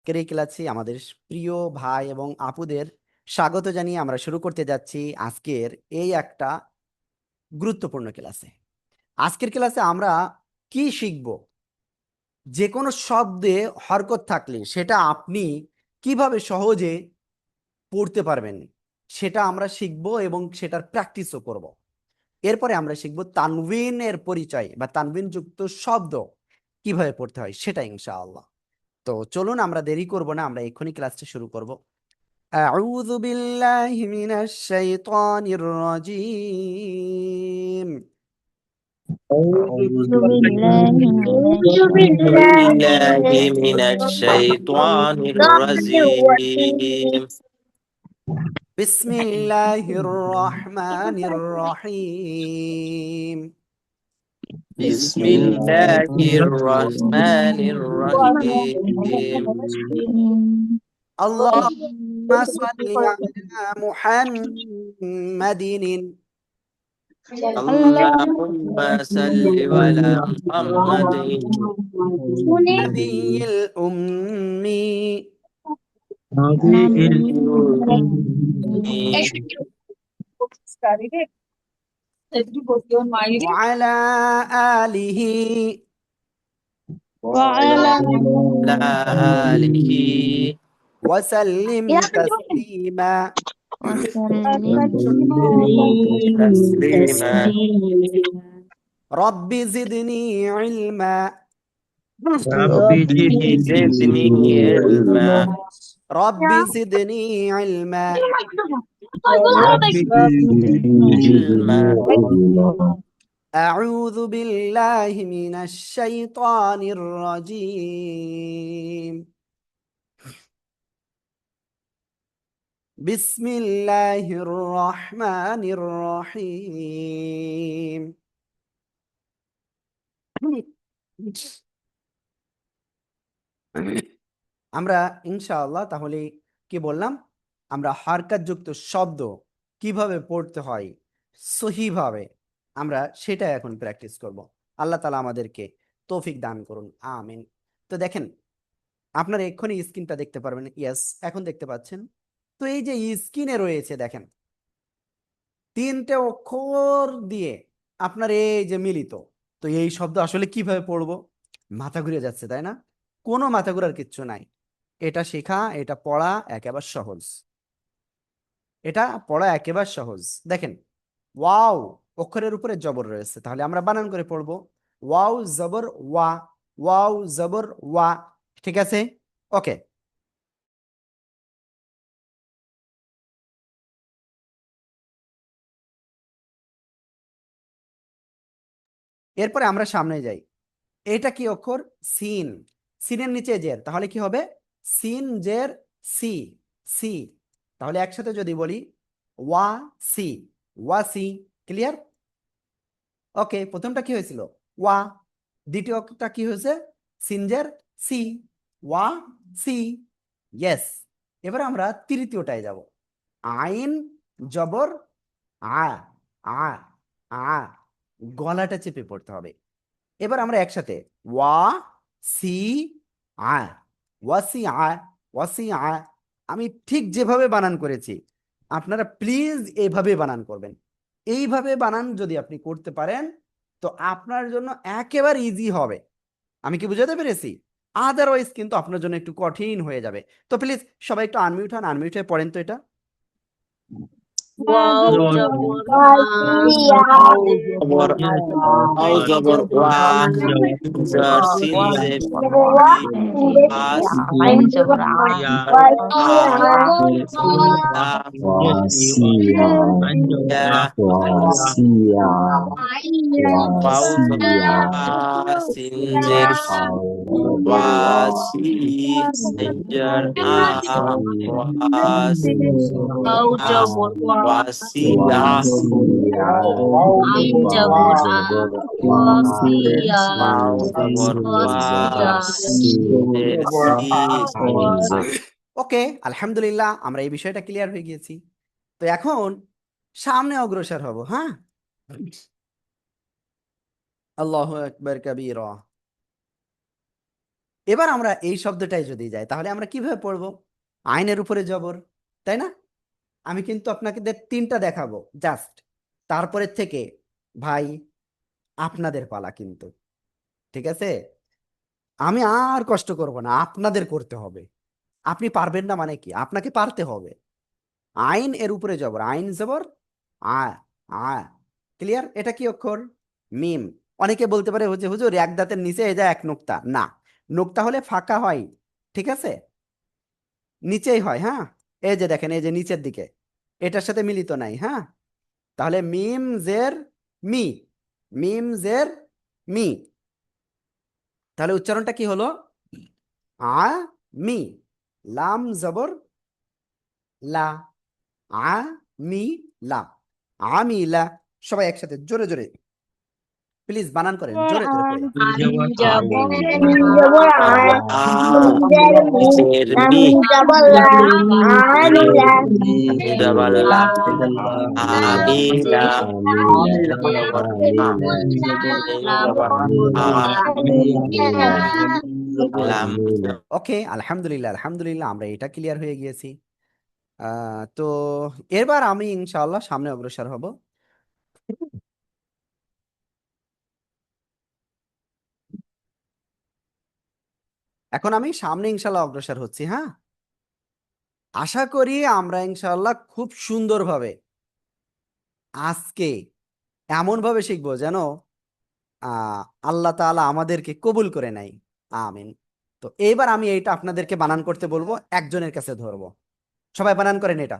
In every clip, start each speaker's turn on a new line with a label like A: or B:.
A: আজকের এই ক্লাসে আমাদের প্রিয় ভাই এবং আপুদের স্বাগত জানিয়ে আমরা শুরু করতে যাচ্ছি আজকের এই একটা গুরুত্বপূর্ণ ক্লাসে। আজকের ক্লাসে আমরা কি শিখব? যে কোনো শব্দে হরকত থাকলে সেটা আপনি কিভাবে সহজে পড়তে পারবেন সেটা আমরা শিখব এবং সেটার প্র্যাকটিসও করব। এরপরে আমরা শিখব তানবিনের পরিচয় বা তানবিন যুক্ত শব্দ কিভাবে পড়তে হয় সেটা ইনশাআল্লাহ। তো চলুন আমরা দেরি করব না, আমরা এক্ষুনি ক্লাসটা শুরু করব। أعوذ بالله من الشيطان الرجيم.
B: أعوذ
C: بالله
B: من الشيطان الرجيم.
A: بسم الله الرحمن الرحيم.
B: بسم الله الرحمن الرحيم.
A: اللهم صل على محمد
B: اللهم صل على محمد
A: النبي الأمي وعلى آله
C: وعلى
B: آله
A: وسلم تسليما.
B: تسليما.
A: رب زدني علما.
B: زدني علما.
A: رب زدني علما.
B: علما.
A: أعوذ بالله من الشيطان الرجيم. بسم الله الرحمن الرحيم. আমরা ইনশাআল্লাহ তাহলে কি বললাম, আমরা হরকত যুক্ত শব্দ কিভাবে পড়তে হয় সহিভাবে আমরা সেটা এখন প্র্যাকটিস করব। আল্লাহ তাআলা আমাদেরকে তৌফিক দান করুন, আমিন। তো দেখেন, আপনারা এক্ষুনি স্ক্রিনটা দেখতে পারবেন। ইয়েস, এখন দেখতে পাচ্ছেন। তো এই যে স্ক্রিনে রয়েছে দেখেন, তিনটে অক্ষর দিয়ে আপনার এই যে মিলিত, তো এই শব্দ আসলে কিভাবে পড়বো? মাথা ঘুরে যাচ্ছে, তাই না? কোনো মাথা ঘুরার কিচ্ছু নাই। এটা শেখা, এটা পড়া একেবারে সহজ। এটা পড়া একেবারে সহজ। দেখেন, ওয়াও অক্ষরের উপরে জবর রয়েছে, তাহলে আমরা বানান করে পড়বো ওয়াও জবর ওয়া, ওয়াও জবর ওয়া। ঠিক আছে, ওকে। এরপরে আমরা সামনে যাই। এটা কি অক্ষর? সিন। সিনের নিচে জের, তাহলে কি হবে? সিন জের সি, সি। তাহলে একসাথে যদি বলি ওয়া সি, ওয়া সি। ক্লিয়ার? ওকে, প্রথমটা কি হয়েছিল? ওয়া। দ্বিতীয়টা কি হয়েছে? সিনজের সি, ওয়া সি। ইয়েস। এবার আমরা তৃতীয়টায় যাব। আইন জবর আ, আ, আ। গলাটা চেপে পড়তে হবে। এবার আমরা একসাথে ওয়া সি আ, ওয়াসি আ, ওয়াসি আ। আমি ঠিক যেভাবে বানান করেছি আপনারা প্লিজ এইভাবে বানান করবেন। এইভাবে বানান যদি আপনি করতে পারেন তো আপনার জন্য একেবারে ইজি হবে। আমি কি বুঝাতে পেরেছি? আদারওয়াইজ কিন্তু আপনার জন্য একটু কঠিন হয়ে যাবে। তো প্লিজ সবাই একটু আনমিউট হন, আনমিউট হয়ে পড়েন তো এটা।
C: واو
B: জবর আও
C: واو
B: জবর ওয়া, জবর সিন জে আস,
C: عين جبر
B: আ, ইয়া, ওয়াও জবর ওয়া, সিন জের সি, ওয়াসি, সিনজার আ, ওয়াসি,
C: واو جبر
B: ওয়াসিয়া,
C: عين جبر واسيا
B: ওয়াও জবর ওয়া, সিনের সি,
A: ওকে, আলহামদুলিল্লাহ, আমরা এই বিষয়টা ক্লিয়ার হয়ে গিয়েছি। তো এখন সামনে অগ্রসর হব। হ্যাঁ, আল্লাহু আকবার কবীরা। এবার আমরা এই শব্দটাই যদি যাই তাহলে আমরা কিভাবে পড়বো? আইনের উপরে জবর, তাই না? আমি কিন্তু আপনাকে তিনটা দেখাবো জাস্ট, তারপরে থেকে ভাই আপনাদের পালা কিন্তু, ঠিক আছে? আমি আর কষ্ট করব না, আপনাদের করতে হবে। আপনি পারবেন না মানে কি? আপনাকে পারতে হবে। আইন এর উপরে জবর, আইন জবর আ, আ, ক্লিয়ার? এটা কি অক্ষর? মিম। অনেকে বলতে পারে হুজুর হুজুর এক দাঁতের নিচে এই যা এক নোক্তা, না, নোক্তা হলে ফাঁকা হয়, ঠিক আছে, নিচেই হয়, হ্যাঁ। এই যে দেখেন, এই যে নিচের দিকে, এটার সাথে মিলিত নাই, হ্যাঁ। তাহলে মিম জের মি, মিম জের মি, তাহলে উচ্চারণটা কি হলো? আ মি, লাম জবর লা, আ মি লা, আমিলা। সবাই একসাথে জোরে জোরে প্লিজ বানান করেন, জোরে জোরে করে।
B: মি জবরলা আমিলা লাম
A: ওকে, আলহামদুলিল্লাহ আলহামদুলিল্লাহ, আমরা এটা ক্লিয়ার হয়ে গিয়েছি। তো এবার আমি ইনশাআল্লাহ সামনে অগ্রসর হব। এখন আমি সামনে ইনশাআল্লাহ অগ্রসর হচ্ছি, হ্যাঁ। আশা করি আমরা ইনশাআল্লাহ খুব সুন্দরভাবে আজকে এমনভাবে শিখবো যেন আহ আল্লাহ তাআলা আমাদেরকে কবুল করে নেয়। আমিন। তো এইবার আমি এইটা আপনাদেরকে বানান করতে বলবো, একজনের কাছে ধরবো। সবাই বানান করেন এটা,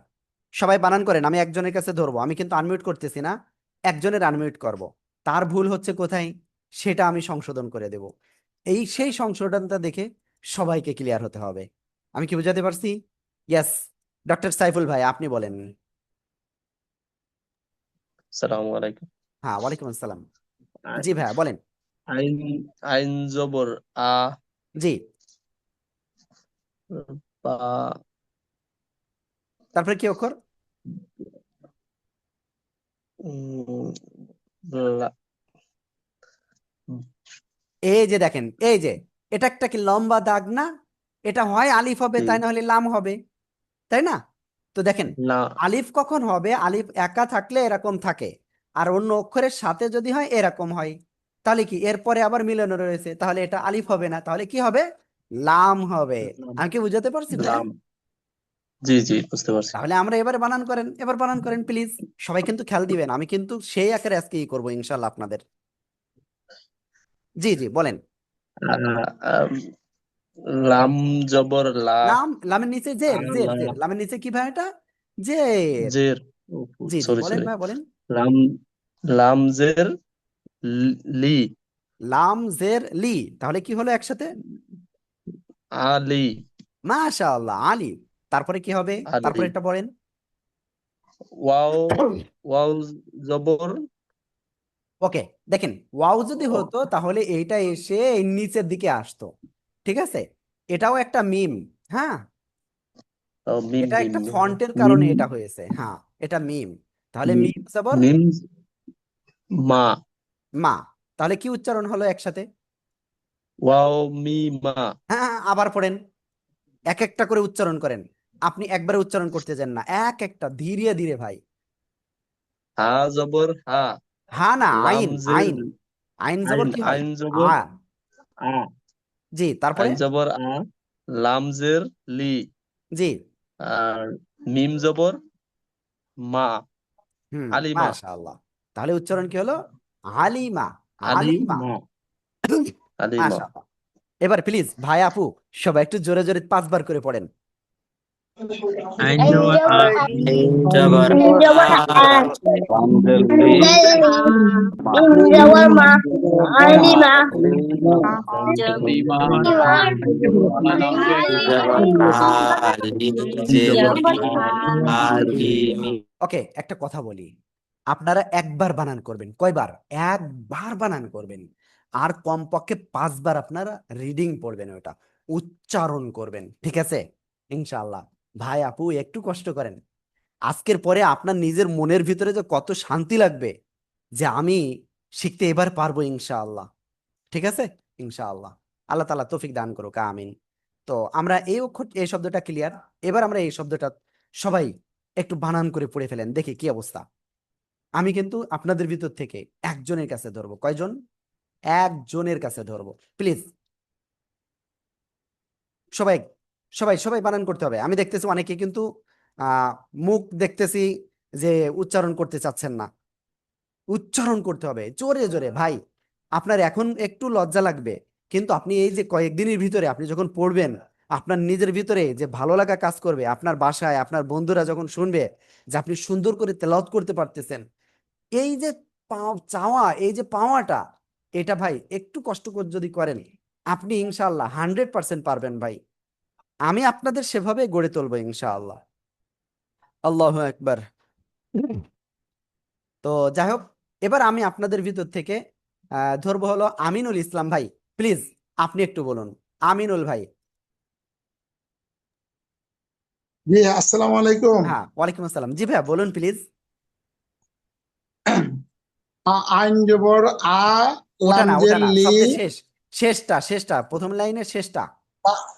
A: সবাই বানান করেন। আমি একজনের কাছে ধরবো, আমি কিন্তু আনমিউট করতেছি না, একজনের আনমিউট করব। তার ভুল হচ্ছে কোথায় সেটা আমি সংশোধন করে দেব। এই সেই সংশোধনটা দেখে সবাইকে ক্লিয়ার হতে হবে। আমি কি বুঝাতে পারছি? ইয়েস। ডক্টর সাইফুল ভাই আপনি বলেন।
D: আসসালামু আলাইকুম।
A: হ্যাঁ, ওয়ালাইকুম আসসালাম।
D: আই-
A: জি ভাইয়া বলেন।
D: আইন আইন জবর আ,
A: জি,
D: বা,
A: তারপরে কি অক্ষর?
D: উম, লা-
A: এই যে দেখেন, এই যে এটা একটা কি লম্বা দাগ না? এটা হয় আলিফ হবে,
D: জি,
A: তাই না হলে লাম হবে, তাই না? তো দেখেন,
D: না,
A: আলিফ কখন হবে? আলিফ একা থাকলে এরকম থাকে, আর অন্য অক্ষরের সাথে যদি হয় এরকম হয়। তাহলে কি এরপরে আবার মিলন রয়েছে, তাহলে এটা আলিফ হবে না, তাহলে কি হবে? লাম হবে। আমি কি বুঝাতে পারছি ভাইয়া?
D: লাম। জি জি, বুঝতে পারছি।
A: তাহলে আমরা এবার বানান করেন, এবার বানান করেন প্লিজ। সবাই কিন্তু খেয়াল দিবেন, আমি কিন্তু সেই আকারে আজকে ই করবো ইনশাল্লাহ আপনাদের। জি জি বলেন।
D: আ, আম, লাম জবর লা,
A: লাম, লামের নিচে জের, জের
D: আলা,
A: জের, লামের নিচে কি ভাই এটা? জের।
D: জের,
A: জি জি
D: সরি
A: বলেন
D: সরি,
A: ভাই বলেন।
D: লাম, লাম জের লি,
A: লাম জের লি, তাহলে কি হলো একসাথে?
D: আলি,
A: মাশাআল্লাহ, আলিফ। তারপরে কি হবে?
D: আলি,
A: তারপরে এটা বলেন।
D: ওয়াও, ওয়াও জবর
A: ওকে, দেখেন, ওয়াও যদি
D: ও,
A: হতো তাহলে এইটা এসে এই নিচের দিকে আসতো, ঠিক আছে? এটাও একটা মিম, হ্যাঁ।
D: ও, মিম
A: এটা
D: মিম
A: একটা
D: মিম
A: ফন্টের
D: মিম
A: কারণে এটা হয়েছে, হ্যাঁ। এটা মিম, তাহলে
D: মিম
A: মিম জবর
D: মিম, মা,
A: মা, তাহলে কি উচ্চারণ হলো একসাথে?
D: ওয়াও মি মা,
A: হ্যাঁ হ্যাঁ, আবার পড়েন, এক একটা করে উচ্চারণ করেন। আপনি একবারে উচ্চারণ করতে যান না, এক একটা ধীরে ধীরে ভাই।
D: হা জবর হা,
A: হা না,
D: লাম
A: আইন,
D: জের
A: আইন। আইন জবর
D: আইন,
A: কি হয়?
D: আইন জবর
A: আ।
D: আ,
A: জি, তারপরে?
D: আইন জবর আ, লাম জের লি,
A: জি।
D: আর মিম জবর মা,
A: হুম,
D: আলিমা,
A: মাশাআল্লাহ। তাহলে উচ্চারণ কি হলো? আলিমা, আলিমা।
D: আলিমা, আলিমা।
A: মাশাআল্লাহ। এবার প্লিজ ভাই আপু সবাই একটু জোরে জোরে 5 বার করে পড়েন।
E: আইন জবর আ,
B: জবর
C: জবর
B: আ
C: আ,
B: লি
C: জবর মা, আলিমা,
E: লিমা,
B: জবর আলিম জের লি আলিমি
A: ওকে, একটা কথা বলি, আপনারা একবার বানান করবেন, কয়বার? একবার বানান করবেন। আর কমপক্ষে 5 বার আপনারা রিডিং পড়বেন, ওটা উচ্চারণ করবেন, ঠিক আছে? ইনশাআল্লাহ। ভাই আপু একটু কষ্ট করেন, আজকের পরে আপনার নিজের মনের ভিতরে যে কত শান্তি লাগবে যে আমি শিখতে এবার পারবো ইনশাআল্লাহ, ঠিক আছে? ইনশাআল্লাহ। আল্লাহ তাআলা তৌফিক দান করুক, আমিন। তো আমরা এই শব্দটা ক্লিয়ার। এবার আমরা এই শব্দটা সবাই একটু বানান করে পড়ে ফেলেন, দেখি কি অবস্থা। আমি কিন্তু আপনাদের ভিতর থেকে একজনের কাছে ধরবো। কয়জন? একজনের কাছে ধরবো, প্লিজ। সবাই সবাই সবাই বানান করতে হবে। আমি দেখতেছি অনেকে কিন্তু আহ মুখ দেখতেছি যে উচ্চারণ করতে চাচ্ছেন না। উচ্চারণ করতে হবে জোরে জোরে ভাই। আপনার এখন একটু লজ্জা লাগবে, কিন্তু আপনি এই যে কয়েকদিনের ভিতরে আপনি যখন পড়বেন, আপনার নিজের ভিতরে যে ভালো লাগা কাজ করবে, আপনার বাসায় আপনার বন্ধুরা যখন শুনবে যে আপনি সুন্দর করে তেলাওয়াত করতে পারতেছেন, এই যে চাওয়া, এই যে পাওয়াটা, এটা ভাই একটু কষ্ট করে যদি করেন, আপনি ইনশাআল্লাহ 100% পারবেন ভাই। আমি আপনাদের সেভাবে গড়ে তুলবো ইনশাআল্লাহ। আল্লাহু আকবার। তো যাই হোক, এবার আমি আপনাদের ভিতর থেকে ধরবো হলো আমিনুল ইসলাম ভাই। প্লিজ আপনি একটু বলুন, আমিনুল ভাই।
F: জি, আসসালামু আলাইকুম।
A: হ্যাঁ, ওয়ালাইকুম আসসালাম। জি ভাইয়া বলুন প্লিজ।
F: আইন জবর আ,
A: ওটা না, ওটা
F: লামজের
A: না,
F: লি,
A: সবচেয়ে শেষ, শেষটা প্রথম লাইনের শেষটা।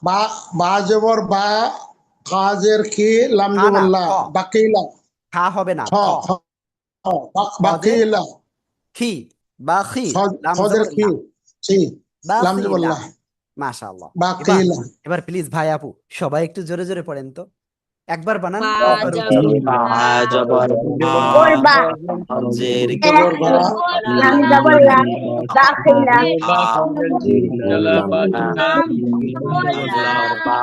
F: বা বা জবর বা, কাজের কি, লাম
A: খা না,
F: জবর লা,
A: খ।
F: বাকিলা,
A: খা হবে না,
F: খ
A: খ।
F: খ
A: খজের
F: বাকিলা,
A: খি বা খি, লাম
F: খজের
A: জবর
F: কি,
A: লা,
F: ছি,
A: বা
F: লাম জবর
A: খিলা।
F: লা,
A: মাশাআল্লাহ। এবার
F: বাকিলা।
A: এবার প্লিজ ভাই আপু সবাই একটু জোরে জোরে পড়েন তো। একবার বানান,
C: বা
A: একবার উচ্চারণ।
C: জবর
B: বা
C: বা,
B: জবর বা,
C: জবর বা,
B: হজের
F: জবর বা,
C: লাম জবর লা, দাখিলা,
B: বা,
C: লাম জবর লা,
B: জবর বা,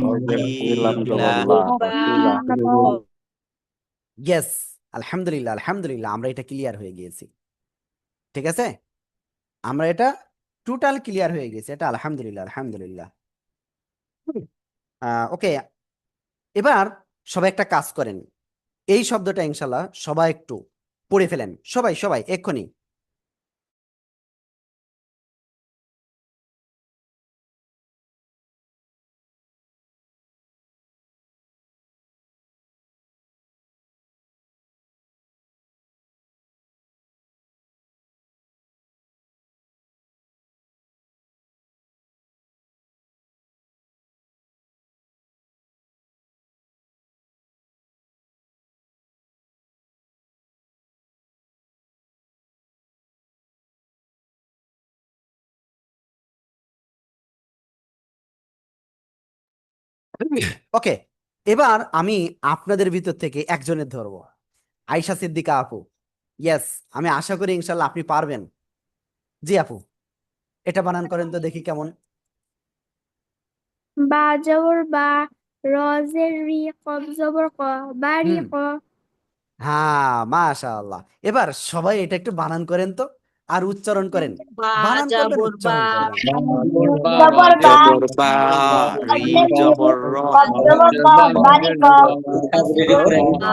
B: হজের বা, কিলা।
C: বা,
A: ইয়েস, আলহামদুলিল্লাহ আলহামদুলিল্লাহ, আমরা এটা ক্লিয়ার হয়ে গিয়েছি। ঠিক আছে, আমরা এটা টোটাল ক্লিয়ার হয়ে গেছে, এটা আলহামদুলিল্লাহ আলহামদুলিল্লাহ। ওকে, এবার সবাই একটা কাজ করেন, এই শব্দটা ইনশাল্লাহ সবাই একটু পড়ে ফেলেন, সবাই সবাই এক্ষুনি। ওকে, এবার আমি আপনাদের ভিতর থেকে একজনের ধরবো, আয়শা সিদ্দিকা আপু। ইয়েস, আমি আশা করি ইনশাল্লাহ আপনি পারবেন। জি আপু, এটা বানান করেন তো দেখি কেমন।
G: বা জবর বা, রজের রি, কব জবর ক, বাড়ি
A: হুম,
G: ক।
A: হ্যাঁ মাশাআল্লাহ। এবার সবাই এটা একটু বানান করেন তো, আর উচ্চারণ করেন।
C: বা
A: বানান করবেন,
C: জবর বা,
A: উচ্চারণ করবেন।
C: জবর বা,
B: জবর বা, রি জবর র,
C: কব জবর ক, বাড়ি ক,
B: র,
C: হজের
B: জবর
C: রি,
B: র,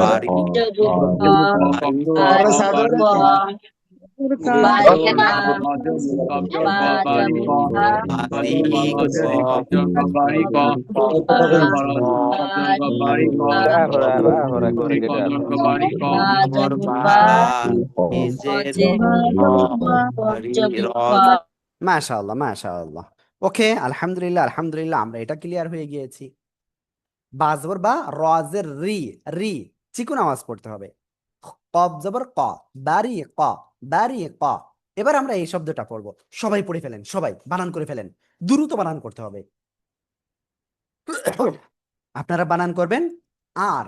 B: বাড়ি,
C: জবর ক,
B: বাড়ি,
C: বাড়ি ক, বাড়ি কা, বাজার কা,
B: বাড়ি, ক,
E: Bari ko,
C: বাড়ি কা,
E: bari ko,
B: জবর
C: বাজার
B: বা,
C: বা,
B: নিজের
C: হজের
B: র, রি
C: জবর
B: র,
C: ক।
A: মাশাআল্লাহ মাশাআল্লাহ। ওকে, আলহামদুলিল্লাহ আলহামদুলিল্লাহ, আমরা এটা ক্লিয়ার হয়ে গিয়েছি। বাজবর বা, রজের রি, রি চিকুন আওয়াজ পড়তে হবে। কব জবর ক, বারি ক, বারি ক। এবার আমরা এই শব্দটা পড়বো, সবাই পড়ে ফেলেন, সবাই বানান করে ফেলেন, দ্রুত বানান করতে হবে। আপনারা বানান করবেন, আর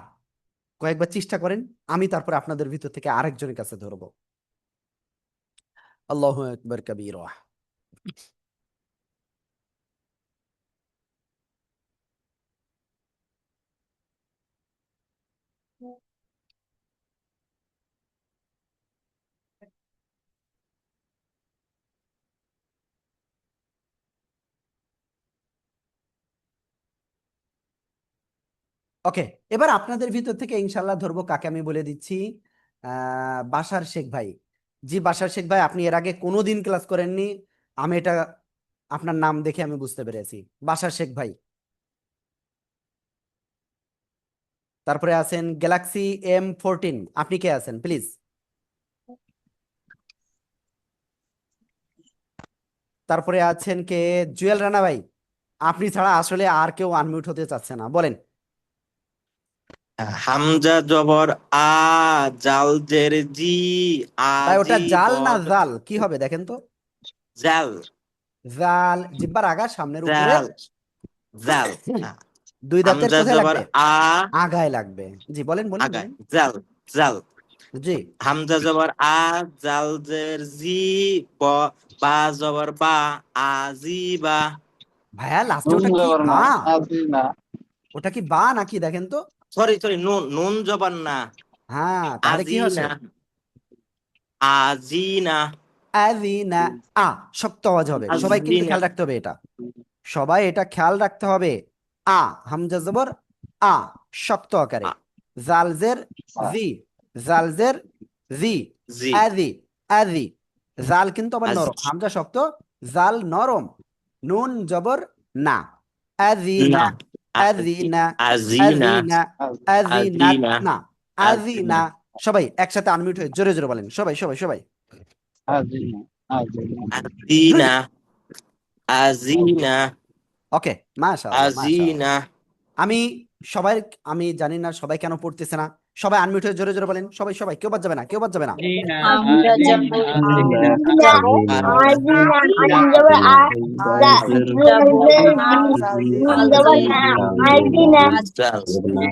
A: কয়েকবার চেষ্টা করেন, আমি তারপরে আপনাদের ভিতর থেকে আরেকজনের কাছে ধরবো। আল্লাহু আকবার কাবীরা। ওকে, এবার আপনাদের ভিতর থেকে ইনশাল্লাহ ধরবো কাকে, আমি বলে দিচ্ছি। বাশার শেখ ভাই। জি বাশার শেখ ভাই, আপনি এর আগে কোনোদিন ক্লাস করেননি, আমি এটা আপনার নাম দেখে আমি বুঝতে পেরেছি। বাশার শেখ ভাই। তারপরে আছেন গ্যালাক্সি M14, আপনি কে আছেন প্লিজ? তারপরে আছেন কে? জুয়েল রানা ভাই, আপনি ছাড়া আসলে আর কেউ আনমিউট হতে চাচ্ছে না, বলেন।
B: হামজা জবর আ, জাল জের জি,
A: ভাই ওটা
B: আজি
A: জাল না
B: বদ
A: জাল কি হবে দেখেন তো?
B: জাল,
A: জাল জিব্বার আগা সামনের উপরে,
B: জাল, জাল।
A: দুই দাঁতের
B: হামজা
A: কোথায়
B: জবর
A: লাগবে?
B: আ,
A: আগায় লাগবে। জি বলেন বলেন
B: আগায়
A: বলেন।
B: জাল, জাল।
A: জি
B: হামজা জবর আ, জাল জের জি, ব, বা জবর বা, আজি বা।
A: ভাইয়া লাস্টে
C: নুন
A: ওটা কি
C: জবর না
A: বা?
C: আজিনা
A: ওটা কি বা নাকি দেখেন তো?
B: সরি সরি, নুন, নুন জবর না,
A: হ্যাঁ তাহলে কি
B: আজি
A: হচ্ছে?
B: না, আজি না,
A: আযিনা। আ শক্ত আওয়াজ হবে, সবাই
B: আজি
A: কিন্তু
B: না।
A: খেয়াল রাখতে হবে এটা, সবাই এটা খেয়াল রাখতে হবে। আ হামজা জবর আ, শক্ত আকারে। জালজের জি, জালজের জি,
B: জি,
A: আদি, আদি। জাল কিন্তু আবার
B: আজি
A: নরম, হামজা শক্ত, জাল নরম। নুন জবর না,
B: না,
A: আযিনা, আযিনা,
B: আজি না,
A: আযিনা,
B: আজি
A: আযিনাত
B: না,
A: না,
B: আজি না,
A: আযিনা। সবাই একসাথে আনমিউট হয়ে জোরে জোরে বলেন, সবাই সবাই সবাই।
C: আজিনা আজিনা
B: আজি না, আজি না,
A: ওকে, মাশাআল্লাহ
B: আজি
A: মাশাআল্লাহ।
B: না।
A: আমি সবাই, আমি জানি না সবাই কেন পড়তেছে না, সবাই আনমিউট হয়ে জোরে জোরে বলেন, সবাই সবাই, কেউ বাদ যাবে না, কেউ বাদ যাবে না।
E: আজিনা,
G: হামজা
E: আজিনা,
G: জবর
E: আজিনা,
G: আজিনা, আইন জবর আ, জবর জি, নুন জবর না, আজিনা,
B: জাল,
G: না,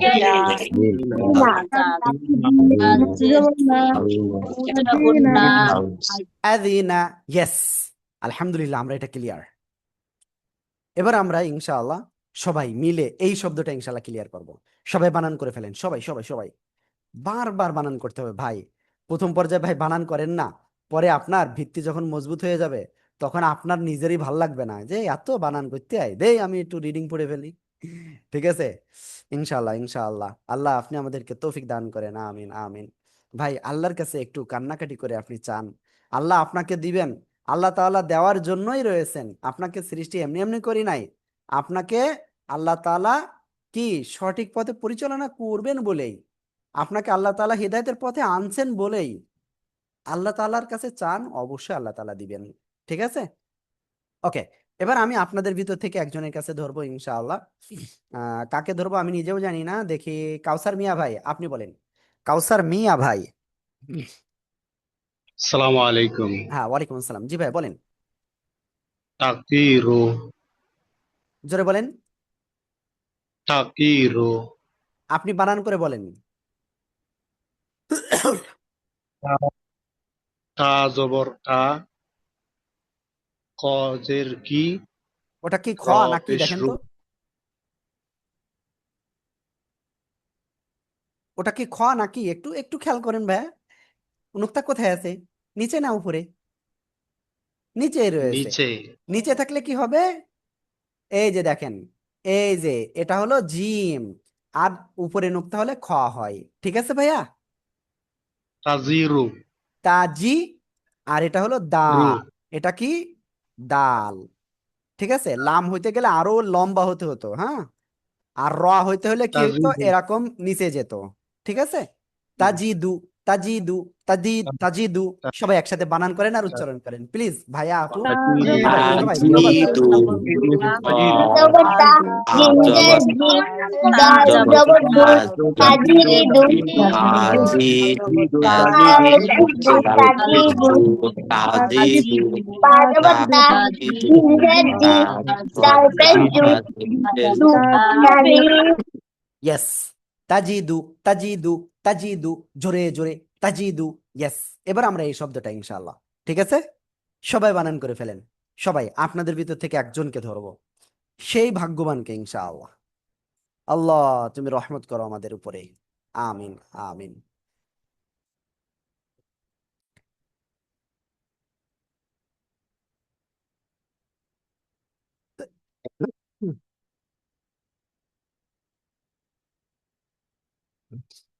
G: জবর না, আজিনা।
A: আযিনা, ইয়েস, আলহামদুলিল্লাহ আমরা এটা ক্লিয়ার। এবার আমরা ইনশাআল্লাহ সবাই মিলে এই শব্দটা ইনশাআল্লাহ ক্লিয়ার করব। সবাই বানান করে ফেলেন, সবাই সবাই সবাই। বারবার বানান করতে হবে ভাই। প্রথম পর্যায়ে ভাই বানান করেন না, পরে আপনার ভিত্তি যখন মজবুত হয়ে যাবে তখন আপনার নিজেরই ভাল লাগবে না যে এত বানান করতে হয়, দেই আমি একটু রিডিং পড়ে ফেলি। ঠিক আছে, ইনশাআল্লাহ ইনশাআল্লাহ। আল্লাহ আপনি আমাদেরকে তৌফিক দান করেন, আমিন আমিন। ভাই আল্লাহর কাছে একটু কান্নাকাটি করে আপনি চান, আল্লাহ আপনাকে দিবেন। আল্লাহ তাআলা দেওয়ার জন্যই রয়েছেন, আপনাকে সৃষ্টি এমনি এমনি করি নাই। আপনাকে আল্লাহ তাআলা কি সঠিক পথে পরিচালনা করবেন বলেই, আপনাকে আল্লাহ তাআলা হিদায়াতের পথে আনছেন বলেই আল্লাহ তাআলার কাছে চান, অবশ্যই আল্লাহ তাআলা দিবেন। ঠিক আছে, ওকে। এবার আমি আপনাদের ভিতর থেকে একজনের কাছে ধরবো ইনশাআল্লাহ। কাকে ধরবো আমি নিজেও জানি না, দেখি। কাউসার মিয়া ভাই আপনি বলেন, কাউসার মিয়া ভাই।
E: আসসালামু আলাইকুম।
A: হ্যাঁ ওয়ালাইকুম আসসালাম, জি ভাই বলেন,
E: তাকিরু,
A: জোরে বলেন,
E: তাকিরু,
A: আপনি বানান করে বলেন।
E: তা জবর তা, ক জের কি,
A: ওটা কি খ
E: র
A: নাকি
E: পেশ
A: দেখেন
E: রু,
A: তো? ওটা কি খ নাকি, একটু একটু খেয়াল করেন ভাইয়া। নুক্তা কোথায় আছে, নিচে না উপরে? নিচে রয়েছে।
E: নিচে,
A: নিচে থাকলে কি হবে? এই যে দেখেন, এই যে এটা হলো জিম, আর উপরে নুক্তা হলে খ হয়। ঠিক আছে ভাইয়া,
E: তাজিরু,
A: তাজি, আর এটা হলো দা,
E: রু,
A: এটা কি দাল। ঠিক আছে, লাম হইতে গেলে আরো লম্বা হতে হতো, হ্যাঁ। আর র হইতে হলে কি হইতো,
E: তাজিদু,
A: এরকম নিচে যেত। ঠিক আছে, তাজিদু, তাজিদু, তাজিদ, তাজিদু। সবাই একসাথে বানান করেন আর উচ্চারণ করেন প্লিজ, ভাইয়া আপু সবাই সবাই, কেউ বাদ যাবে না।
G: জবর তা, জিম জের জি, দাল জবর দু, তাজিদু, তাজিদু, পা জবর তা, জিম জের জি, দাল পেশ জু, দু, তাজি।
A: ইয়েস, তাজিদু, তাজিদু, তাজিদু, জোরে জোরে, তাজিদু। ইয়েস, এবার আমরা এই শব্দটা ইনশাআল্লাহ, ঠিক আছে, সবাই বানান করে ফেলেন। সবাই আপনাদের ভিতর থেকে একজনকে ধরবো, সেই ভাগ্যবানকে ইনশাআল্লাহ। আল্লাহ তুমি রহমত করো আমাদের উপরে, আমিন আমিন।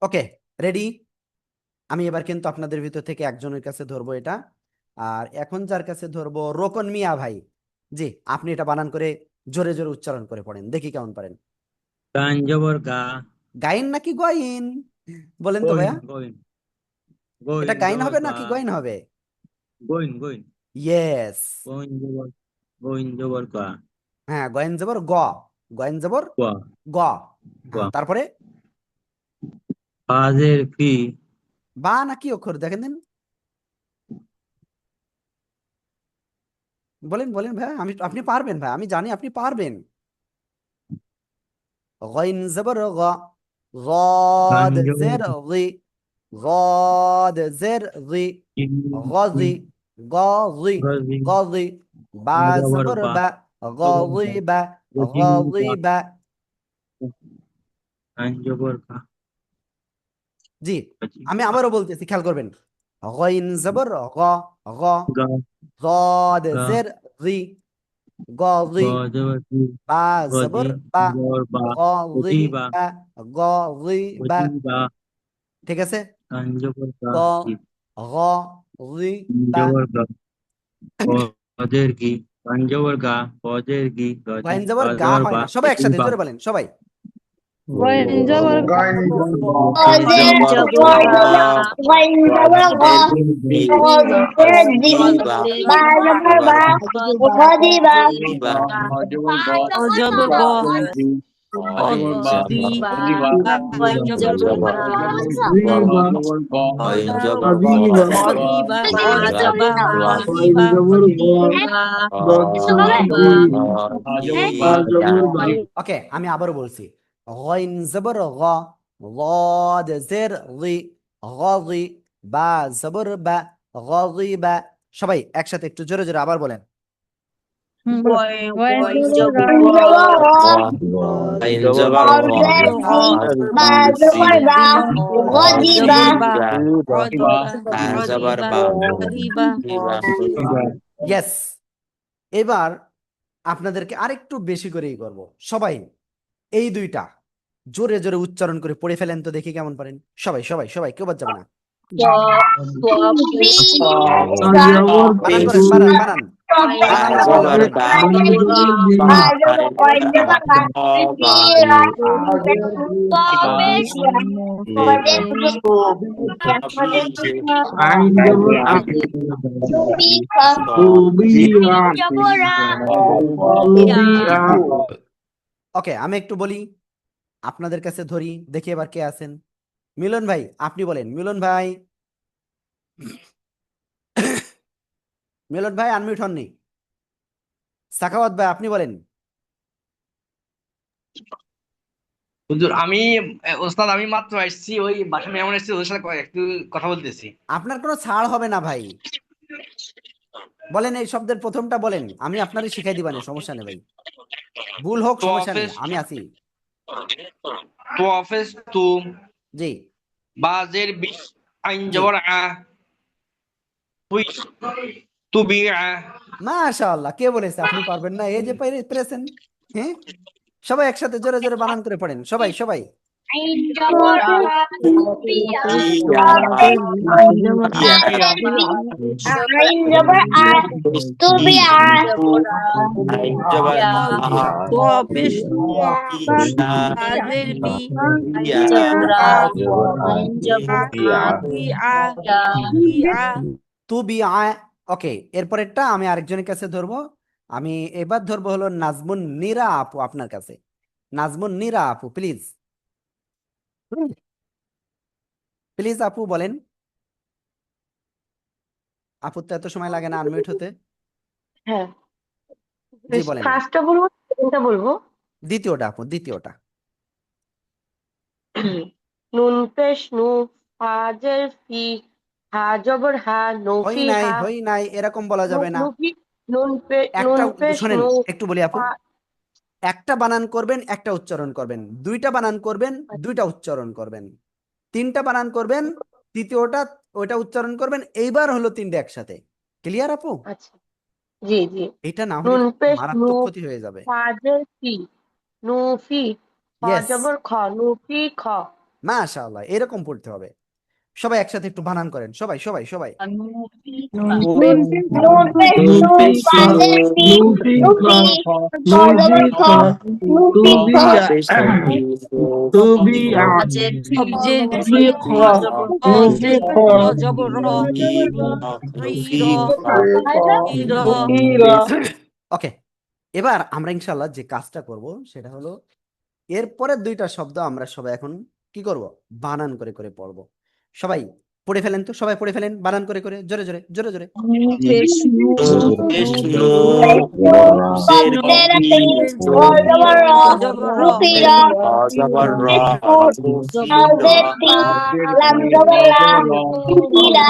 A: ওকে, রেডি। আমি এবার কিন্তু আপনাদের ভিতর থেকে একজনের কাছে ধরবো এটা, আর এখন যার কাছে ধরবো রোকন মিয়া ভাই। জি, আপনি এটা বানান করে জোরে জোরে উচ্চারণ করে পড়েন, দেখি কেমন পারেন।
E: গান জবর গা,
A: গাইন নাকি গইন? বলেন তো ভাইয়া,
B: গোইন
A: এটা
B: গোইন
A: গাইন
B: জবর
A: হবে
B: বা,
A: নাকি গইন হবে?
B: গোইন গোইন
A: ইয়েস,
B: গোইন জবর গা,
A: হ্যাঁ গয়েন জবর গ, গয়েন জবর
B: গা
A: গ।
B: গা।
A: হ্যাঁ, তারপরে
B: ফাজের ফি,
A: বা নাকি অক্ষর দেখেন দিন, বলেন বলেন ভাই, আপনি পারবেন ভাই, আমি জানি আপনি পারবেন। গইন জবর গ,
B: গান
A: গদ
B: জবর
A: জের গি, গদ জের গি, গজি, গজি,
B: গজি,
A: গজি। বা
B: বা জবর
A: জবর
B: বা,
A: বা,
B: জবর
A: গজি
B: বা,
A: বা,
B: গজি
A: গজি
B: বা,
A: বা।
B: গান জবর গা,
A: জি,
B: গজি
A: আমি
B: বা,
A: আবারও বলতেছি, খেয়াল করবেন। গইন জবর গ, গ,
B: গা
A: গদ
B: গা,
A: জের রি,
B: গ
A: গজি।
B: জবর জি,
A: বা
B: গজি
A: জবর বা,
B: জবর বা,
A: গজি
B: গজি বা,
A: বা, গজি বা।
B: গজি বা,
A: ঠিক আছে,
B: গান জবর গা,
A: গ,
B: জি,
A: গ, রি,
B: গান
A: বা।
B: জবর গা, গজের গি, গান জবর গা, গজের গি, গজি,
A: গইন জবর
B: গা
A: গা
B: জবর
A: হয়
B: বা,
A: না, সবাই
B: গজি
A: একসাথে
B: বা,
A: জোরে বলেন সবাই।
G: গয়েন জবর
F: গাইন
B: গান
G: গজের
B: জবর
G: গ জবর গয়েন জবর গ
B: গজের গি,
G: গজের জি
B: গজি বা,
G: বা জবর
B: জবর
G: বা
B: বা,
G: গদি বা
B: গজি বা,
G: জবর গ
B: গজি বা,
G: গয়েন জবর
B: জবর
G: গা
B: গইন জবর গ,
G: গদিবা গজবা
B: গজি বা,
A: ওকে, আমি আবারও বলছি। গইন জবর গ, গদ জের রি, গজি। বা জবর বা, গজি বা। সবাই একসাথে একটু জোরে জোরে আবার বলেন।
G: গয়েন জবর গ
B: গইন জবর গ,
G: গজের জি বা জবর বা গদিবা
B: বা জবর বা,
A: ইয়েস, এবার আপনাদেরকে আরেকটু বেশি করেই করব। সবাই এই দুইটা জোরে জোরে উচ্চারণ করে পড়ে ফেলেন তো, দেখি কেমন পারেন। সবাই সবাই সবাই, কেউ বাদ যাবে না।
G: বি
A: বানান করেন, বানান বানান,
B: বা
A: বানান না করলে
B: জবর
A: হবে না।
B: বা,
G: বা জবর গয়েন জবর বা
B: বা,
G: গজের জি
A: ওকে, আমি একটু বলি, আপনাদের কাছে ধরি, দেখি এবার কে আছেন। মিলন ভাই, আপনি বলেন। মিলন ভাই, মিলন ভাই আনমিউট হননি। সাখাওয়াত ভাই, আপনি বলেন।
H: হুজুর আমি ওস্তাদ আমি মাত্র আসছি ওই বাসা মেহমান এসেছি ওদের সাথে একটু কথা বলতেছি।
A: আপনার কোনো ছাড় হবে না ভাই, বলেন এই শব্দের প্রথমটা বলেন, আমি আপনারই শিখাই দিবানে, সমস্যা নেই ভাই, ভুল হোক সমস্যা নেই,
H: তোয়াফেস
A: আমি আছি।
H: তোয়াফেস তু
A: জি,
H: বাজের বিশ আইন
A: জি,
H: জবর আ তুই তুবি আ
A: মাশাআল্লাহ, কে বলেছে আপনি পারবেন না? এই যে পেরেছেন। হ্যাঁ, সবাই একসাথে জোরে জোরে বানান করে পড়েন, সবাই সবাই।
G: আইন জবর আ তুবিয়া আইন জবর আ তুবিয়া
B: আইন জবর আ,
I: তোয়াফেস বাজের বি জবর আ বিআ
A: তু বি আয়। ওকে, এরপরেরটা আমি আরেকজনের কাছে ধরবো। আমি এবার ধরবো হলো নাজমুন নীরা আপু, আপনার কাছে। নাজমুন নীরা আপু, প্লিজ প্লিজ আপু বলেন। আপুর তো এত সময় লাগে না আনমিউট হতে।
J: হ্যাঁ,
A: জি বলেন,
J: ফার্স্টটা বলবো সেকেন্ডটা বলবো।
A: দ্বিতীয়টা আপু, দ্বিতীয়টা।
J: নুন পেশ নু, ফাজের ফি, হা জবর হা,
A: হই
J: নফি
A: নাই
J: হা,
A: হই নাই এরকম বলা যাবে না।
J: নুফি নুন
A: একটা,
J: পেশ
A: শোনেন
J: নু,
A: একটু বলি আপু,
J: ফা-
A: একটা বানান করবেন একটা উচ্চারণ করবেন, দুইটা বানান করবেন দুইটা উচ্চারণ করবেন, তিনটা বানান করবেন, তৃতীয়টা ওইটা উচ্চারণ করবেন, এইবার হলো তিনটে একসাথে। ক্লিয়ার আপু?
J: আচ্ছা, জি জি।
A: এটা না হলে
J: নুন
A: কিন্তু
J: পেশ নু,
A: মারাত্মক ক্ষতি হয়ে যাবে।
J: ফাজের ফি, নুফি, ফা
A: ইয়েস,
J: জবর খ, নুফি খ।
A: মাশাআল্লাহ, এরকম পড়তে হবে। সবাই একসাথে একটু বানান করেন, সবাই সবাই সবাই।
G: নুন পেশ নু ফাজের ফি নুফি খ জবর খ নুফি খ
I: কবজের জি
C: নুফিখ
I: জবর র রি র ই র
C: নুকিরা
A: ওকে, এবার আমরা ইনশাল্লাহ যে কাজটা করব সেটা হলো এরপরের দুইটা শব্দ আমরা সবাই এখন কি করব, বানান করে করে পড়ব। সবাই পড়ে ফেলেন তো, সবাই পড়ে ফেলেন বানান করে করে, জোরে জোরে জোরে জোরে।
B: বিষ্ণু
G: কবজের ফি খ জবর র
I: জবর র
G: নুফি র
B: জবর র
G: ফাজের ফি লাম জবর লা নুফি লা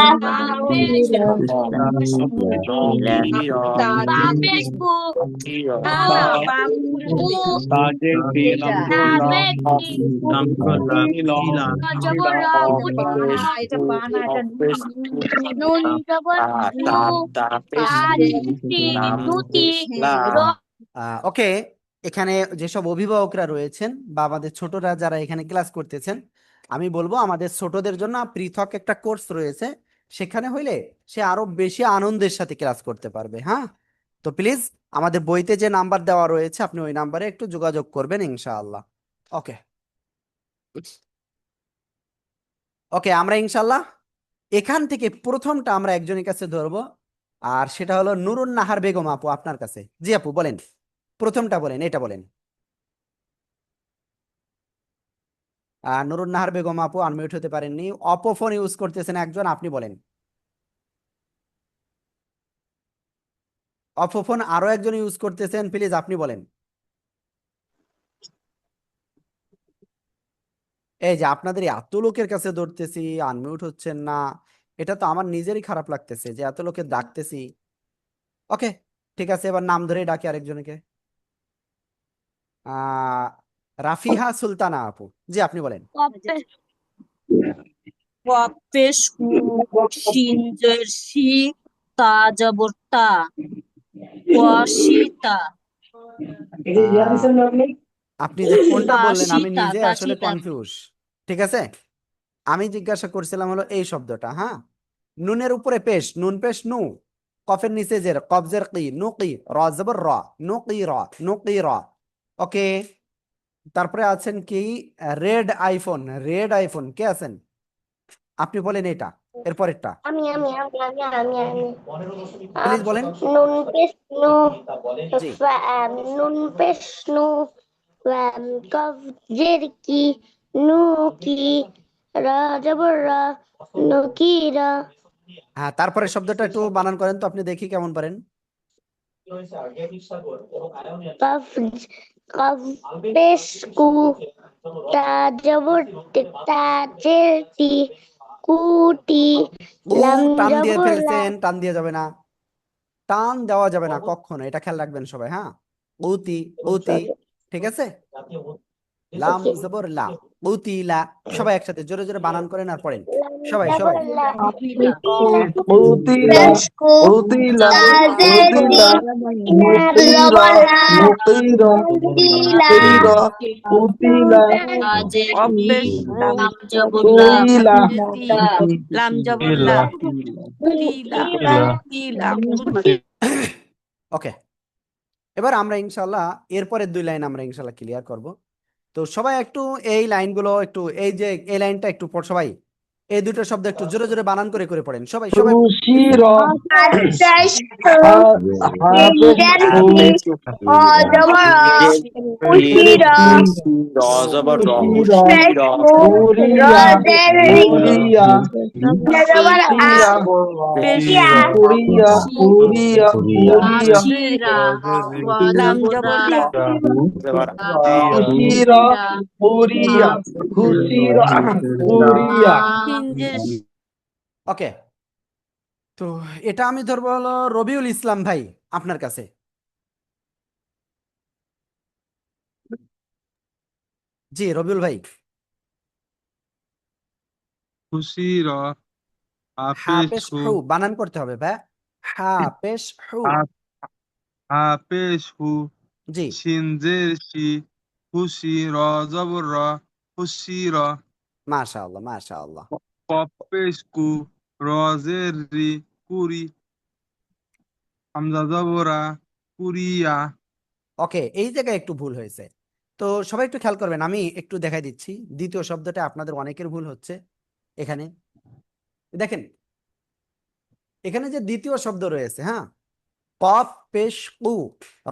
G: নুন জবর নু ফাজের ফি নুতি র।
A: ওকে, এখানে যেসব অভিভাবকরা রয়েছেন বা আমাদের ছোটরা যারা এখানে ক্লাস করতেছেন, আমি বলবো আমাদের ছোটদের জন্য পৃথক একটা কোর্স রয়েছে, সেখানে হইলে সে আরো বেশি আনন্দের সাথে ক্লাস করতে পারবে। হ্যাঁ, তো প্লিজ আমাদের বইতে যে নাম্বার দেওয়া রয়েছে আপনি ওই নাম্বারে একটু যোগাযোগ করবেন ইনশাআল্লাহ। ওকে ওকে, আমরা ইনশাআল্লাহ এখান থেকে প্রথমটা আমরা একজনের কাছে ধরবো, আর সেটা হলো নুরুন নাহার বেগম আপু, আপনার কাছে। জি আপু বলেন, প্রথমটা বলেন, এটা বলেন। নুরুন নাহার বেগম আপু আনমিউট হতে পারেননি, অপো ফোন ইউজ করতেছেন একজন, আপনি বলেন। অপো ফোন আরো একজন ইউজ করতেছেন, প্লিজ আপনি বলেন। এই যে আপনাদের এত লোকের কাছে ধরতেছি, আনমিউট হচ্ছেন না, এটা তো আমার নিজেরই খারাপ লাগতেছে যে এত লোকের ডাকতেছি। ওকে ঠিক আছে, এবার নাম ধরে ডাকি আরেকজনকে। আহ রাফিহা সুলতানা আপু, জি আপনি বলেন।
I: পেশু সিনজের সি তা জবর তা ওয়াশিতা
A: আপনি যে কোনটা বললেন আমি
I: তাসিতা
A: নিজে আসলে
I: তাসিতা
A: কনফিউজ। ঠিক আছে, আমি জিজ্ঞাসা করছিলাম হলো এই শব্দটা। হ্যাঁ, নুনের উপরে পেশ, নুন পেশ নু, কফের নিচে জের, কবজের কি, নুকি, র জবর র, নুকি র, নুকি র। ওকে, তারপরে আছেন কি রেড আইফোন, রেড আইফোন কে আছেন? আপনি বলেন এটা, এরপরেরটা
G: আমি
A: প্লিজ বলেন।
G: নুন পেশ নু
A: জি
G: নুন পেশ নু কবজের কি নু কি রা জবর রা নুকিরা।
A: হ্যাঁ, তারপরে শব্দটা একটু বানান করেন তো আপনি, দেখি কেমন পারেন।
G: কফ পেশ কু তা জবর তাজের তি কুটি লাম
A: টান দিয়ে
G: জবর লা।
A: ফেলছেন, টান দিয়ে যাবে না, টান দেওয়া যাবে না কখনো, এটা খেয়াল রাখবেন সবাই। হ্যাঁ, উতি উতি, ঠিক আছে, লাম জবর লা, উতিলা। সবাই একসাথে জোরে জোরে বানান করেন আর পড়েন, সবাই সবাই।
C: উতিলা
G: পেশকু
C: উতিলা
G: তাজের তি
C: উতিলা
G: জবর লা
C: নুকিরা
G: উতিলা
C: নুকিরা উতিলা
I: লাম জবর
C: তুইলা
I: লাম জবর লা তিলা তিলা
A: ওকে, এবার আমরা ইনশাল্লাহ এরপরের দুই লাইন আমরা ইনশাল্লাহ ক্লিয়ার করব। তো সবাই একটু এই লাইনগুলো একটু, এই যে এই লাইনটা একটু সবাই এই দুটো শব্দ একটু জোরে জোরে বানান করে করে পড়েন, সবাই সবাই।
C: খুশিরা
G: পেশকু
C: হাফেজু
G: উশিরা
B: জবর র
G: পেশকু
C: উরিয়া
G: রজের রি
C: উরিয়া
G: জবর আ
C: উরিয়া
G: পেশিয়া
C: উরিয়া উরিয়া উরিয়া
I: লাম জবর লা
C: খুশিরা উরিয়া খুশিরা উরিয়া।
I: সিনজের
A: ওকে, তো এটা আমি ধরবো হলো রবিউল ইসলাম ভাই, আপনার কাছে। জি রবিউল ভাই।
K: খুশিরা
A: হাফেশ
K: হাফেজহু
A: হু বানান করতে হবে ভাই, হাফেশ হু।
K: হাফেজহু
A: জি
K: সিনজের সি খুশি র জবর র খুশিরা।
A: মাশাআল্লাহ মাশাআল্লাহ।
K: কপেশকু রজের রি কুরি হামজা জবরা কুরিয়া
A: ওকে, এই জায়গায় একটু ভুল হয়েছে। তো সবাই একটু খেয়াল করবেন, আমি একটু দেখাই দিচ্ছি। দ্বিতীয় শব্দটা আপনাদের অনেকের ভুল হচ্ছে এখানে। দেখেন এখানে যে দ্বিতীয় শব্দ রয়েছে, হ্যাঁ, কফ পেশ কু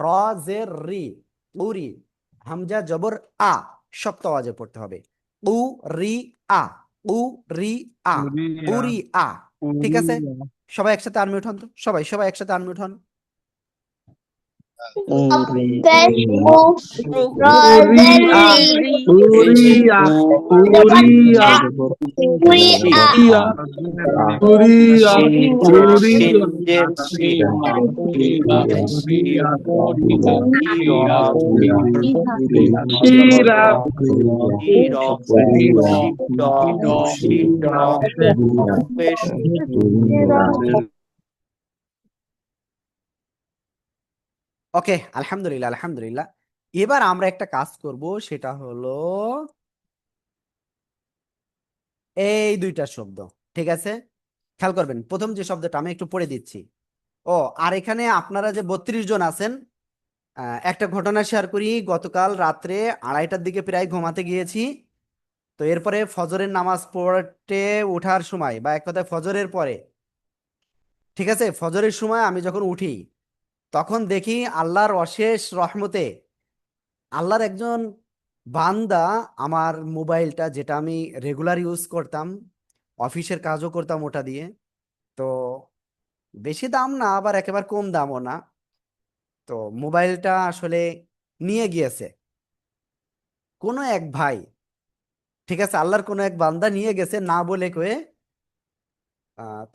A: র জের রি উরি হামজা জবর আ, শক্ত আওয়াজে পড়তে হবে। উ রি আ, উ রি আ,
K: কুরিয়া
A: উরি আ। ঠিক আছে,
K: কুরিয়া
A: সবাই একসাথে আনমিউট হন তো, সবাই সবাই একসাথে আনমিউট হন।
G: Pesco,
C: Uria,
G: Rosemary,
C: Uria, Uria,
G: Uria,
C: Uria, Uria,
B: সিনজের
C: Uria,
B: সিনজের সি
C: Shira,
A: ওকে, আলহামদুলিল্লাহ আলহামদুলিল্লাহ। এবার আমরা একটা কাজ করব, সেটা হলো এই দুইটা শব্দ। ঠিক আছে, খেয়াল করবেন প্রথম যে শব্দটা আমি একটু পড়ে দিচ্ছি। ও আর এখানে আপনারা যে 32 জন আছেন, একটা ঘটনা শেয়ার করি। গতকাল রাত্রে 2:30টার দিকে প্রায় ঘুমাতে গিয়েছি। তো এরপরে ফজরের নামাজ পড়তে ওঠার সময়, বা এক কথায় ফজরের পরে, ঠিক আছে, ফজরের সময় আমি যখন উঠি তখন দেখি আল্লাহর অশেষ রহমতে আল্লাহর একজন বান্দা আমার মোবাইলটা, যেটা আমি রেগুলার ইউজ করতাম, অফিসের কাজও করতাম ওটা দিয়ে, তো বেশি দাম না আবার একেবারে কম দামও না, তো মোবাইলটা আসলে নিয়ে গিয়েছে কোনো এক ভাই। ঠিক আছে, আল্লাহর কোনো এক বান্দা নিয়ে গেছে না বলে কয়ে।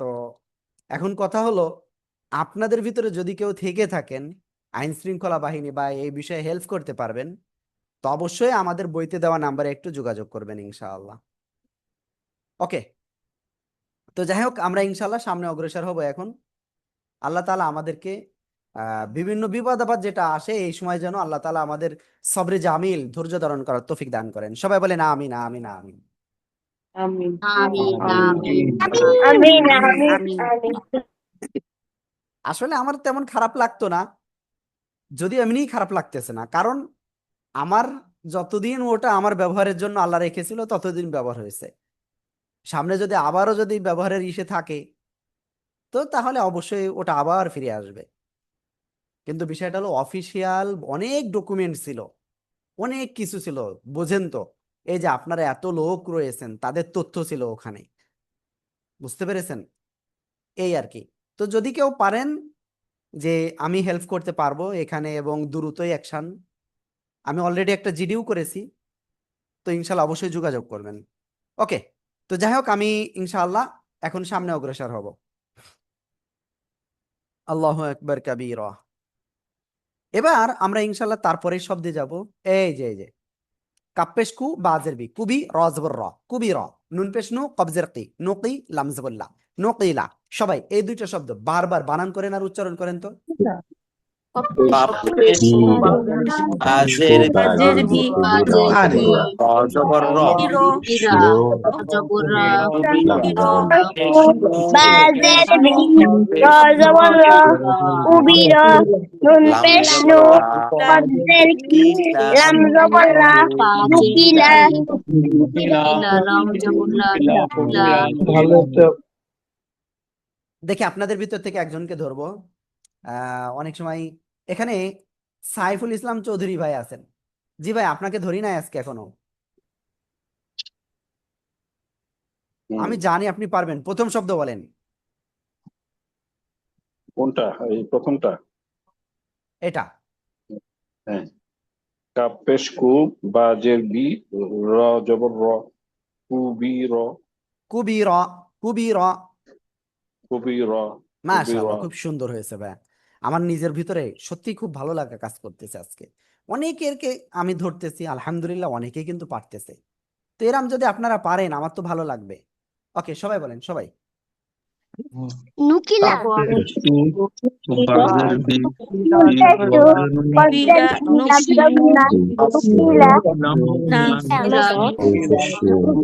A: তো এখন কথা হলো, আপনাদের ভিতরে যদি কেউ থেকে থাকেন আইন শৃঙ্খলা বাহিনী বা এই বিষয়ে হেল্প করতে পারবেন, তো অবশ্যই আমাদের বইতে দেওয়া নাম্বারে একটু যোগাযোগ করবেন ইনশাআল্লাহ। ওকে, তো যাই হোক, আমরা ইনশাআল্লাহ সামনে অগ্রসর হব। এখন আল্লাহ তাআলা আমাদেরকে বিভিন্ন বিপদ আপদ যেটা আসে এই সময় যেন আল্লাহ তাআলা আমাদের সবরে জামিল, ধৈর্য ধারণ করার তৌফিক দান করেন। সবাই বলেন আমিন আমিন আমিন।
J: আমিন
G: Amin,
J: আমিন
G: Amin, Amin, Amin.
A: আসলে আমার তেমন খারাপ লাগতো না, যদি এমনিই খারাপ লাগতেছে না, কারণ আমার যতদিন ওটা আমার ব্যবহারের জন্য আল্লাহ রেখেছিল ততদিন ব্যবহার হয়েছে। সামনে যদি আবারও যদি ব্যবহারের ইসে থাকে, তো তাহলে অবশ্যই ওটা আবার ফিরে আসবে। কিন্তু বিষয়টা হলো অফিসিয়াল অনেক ডকুমেন্ট ছিল, অনেক কিছু ছিল, বোঝেন তো, এই যে আপনারা এত লোক রয়েছেন তাদের তথ্য ছিল ওখানে, বুঝতে পেরেছেন, এই আর কি। তো যদি কেউ পারেন যে আমি হেল্প করতে পারবো এখানে এবং দ্রুতই অ্যাকশন, আমি অলরেডি একটা জিডিও করেছি, তো ইনশাল্লাহ অবশ্যই যোগাযোগ করবেন। ওকে, তো যাই হোক, আমি ইনশাআল্লাহ এখন সামনে অগ্রসর হব। আল্লাহু আকবার কাবীরা। এবার আমরা ইনশাআল্লাহ তারপরে শব্দে যাব। এই যে কাপ্পেশকু বাজের বি কুবি রজবর র, কুবি র, নুন পেশনু কবজের কি, নুকি লামজবুল্লাহ, নুকিলা। সবাই এই দুইটা শব্দ বারবার বানান করেন আর উচ্চারণ করেন তো।
B: আজের
I: কাজের ভি
B: অজবর র
I: হিরো জবরা hero
G: Bazer bi, Rozawar ro, Ubiro, Nun pesnu, Kodzer ki, Lam zawalla, Nukila.
I: লাম জবুল্লা লা
C: ভালো একটা
A: দেখি আপনাদের ভিতর থেকে একজনকে ধরবো। অনেক সময় এখানে সাইফুল ইসলাম চৌধুরী ভাই আছেন। জি ভাই, আপনাকে ধরি নাই আজকে এখনো। আমি জানি আপনি পারবেন, প্রথম শব্দ বলেন।
L: কোনটা? এই প্রথমটা?
A: এটা
L: হ্যাঁ, কাপেশ কু বাজের বি র জবর র কুবি র
A: কুবি র, কুবি র।
L: কুবি র কুবি র।
A: মাশাআল্লাহ, খুব সুন্দর হয়েছে ভাই। আমার নিজের ভিতরে সত্যি খুব ভালো লাগা কাজ করতেছে আজকে। অনেকেরকে আমি ধরতেছি, আলহামদুলিল্লাহ অনেকেই কিন্তু পারতেছে। তো এরম যদি আপনারা পারেন আমার তো ভালো লাগবে। ওকে, সবাই বলেন, সবাই।
G: নুকিলা
D: কাপেশকু বাজের বি
G: নুকেশু কজের লামজবনা নুকিলা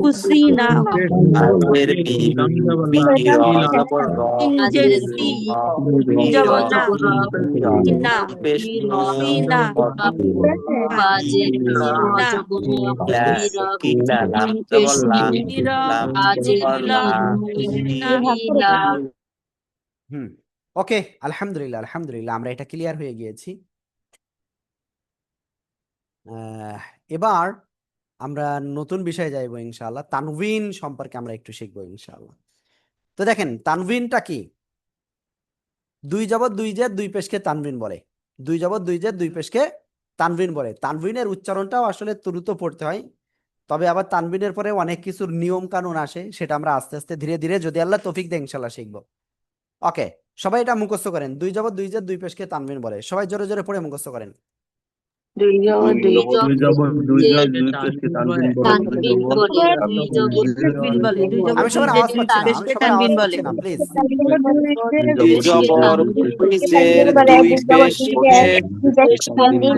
I: কুসিনা
B: আজের বি বি র জবর র
I: ইনজের সি
B: বি র
I: জবর ইনা
B: পেশনু
I: সিনা
G: বাজে
I: সিনা
B: লা কিলা লাম জবর লা লাম জবর লা
I: ইলা
A: ওকে, আলহামদুলিল্লাহ আলহামদুলিল্লাহ আমরা এটা ক্লিয়ার হয়ে গিয়েছি। এবার আমরা নতুন বিষয়ে যাইবো ইনশাআল্লাহ। তানভিন সম্পর্কে আমরা একটু শিখবো ইনশাআল্লাহ। তো দেখেন তানভিনটা কি? দুই জবর দুই জের দুই পেশকে তানভিন বলে। দুই জবর দুই জের দুই পেশকে তানভিন বলে। তানভিনের উচ্চারণটাও আসলে দ্রুত পড়তে হয়, তবে আবার তানভিনের পরে অনেক কিছুর নিয়ম কানুন আসে, সেটা আমরা আস্তে আস্তে ধীরে ধীরে যদি আল্লাহ তৌফিক দেয় ইনশাআল্লাহ শিখবো। ওকে, সবাই এটা মুখস্থ করেন। দুই জবর দুই জের দুই পেশকে তানভিন বলে। সবাই জোরে জোরে পড়ে মুখস্থ করেন।
I: দুই জবর দুই
D: দুই জবর দুই জয় দুই পেশকে তানবিন বলে।
I: তানবিন বলে দুই জবর তানবিন বলে দুই জবর
A: আমি সবার
I: দুই
A: আওয়াজ
I: জের
A: পাচ্ছি না, আমি
I: পেশকে
A: সবার
I: তানবিন
A: আওয়াজ
I: বলে
A: পাচ্ছি না, প্লিজ।
B: দুই জবর দুই জের দুই পেশকে
G: তানবিন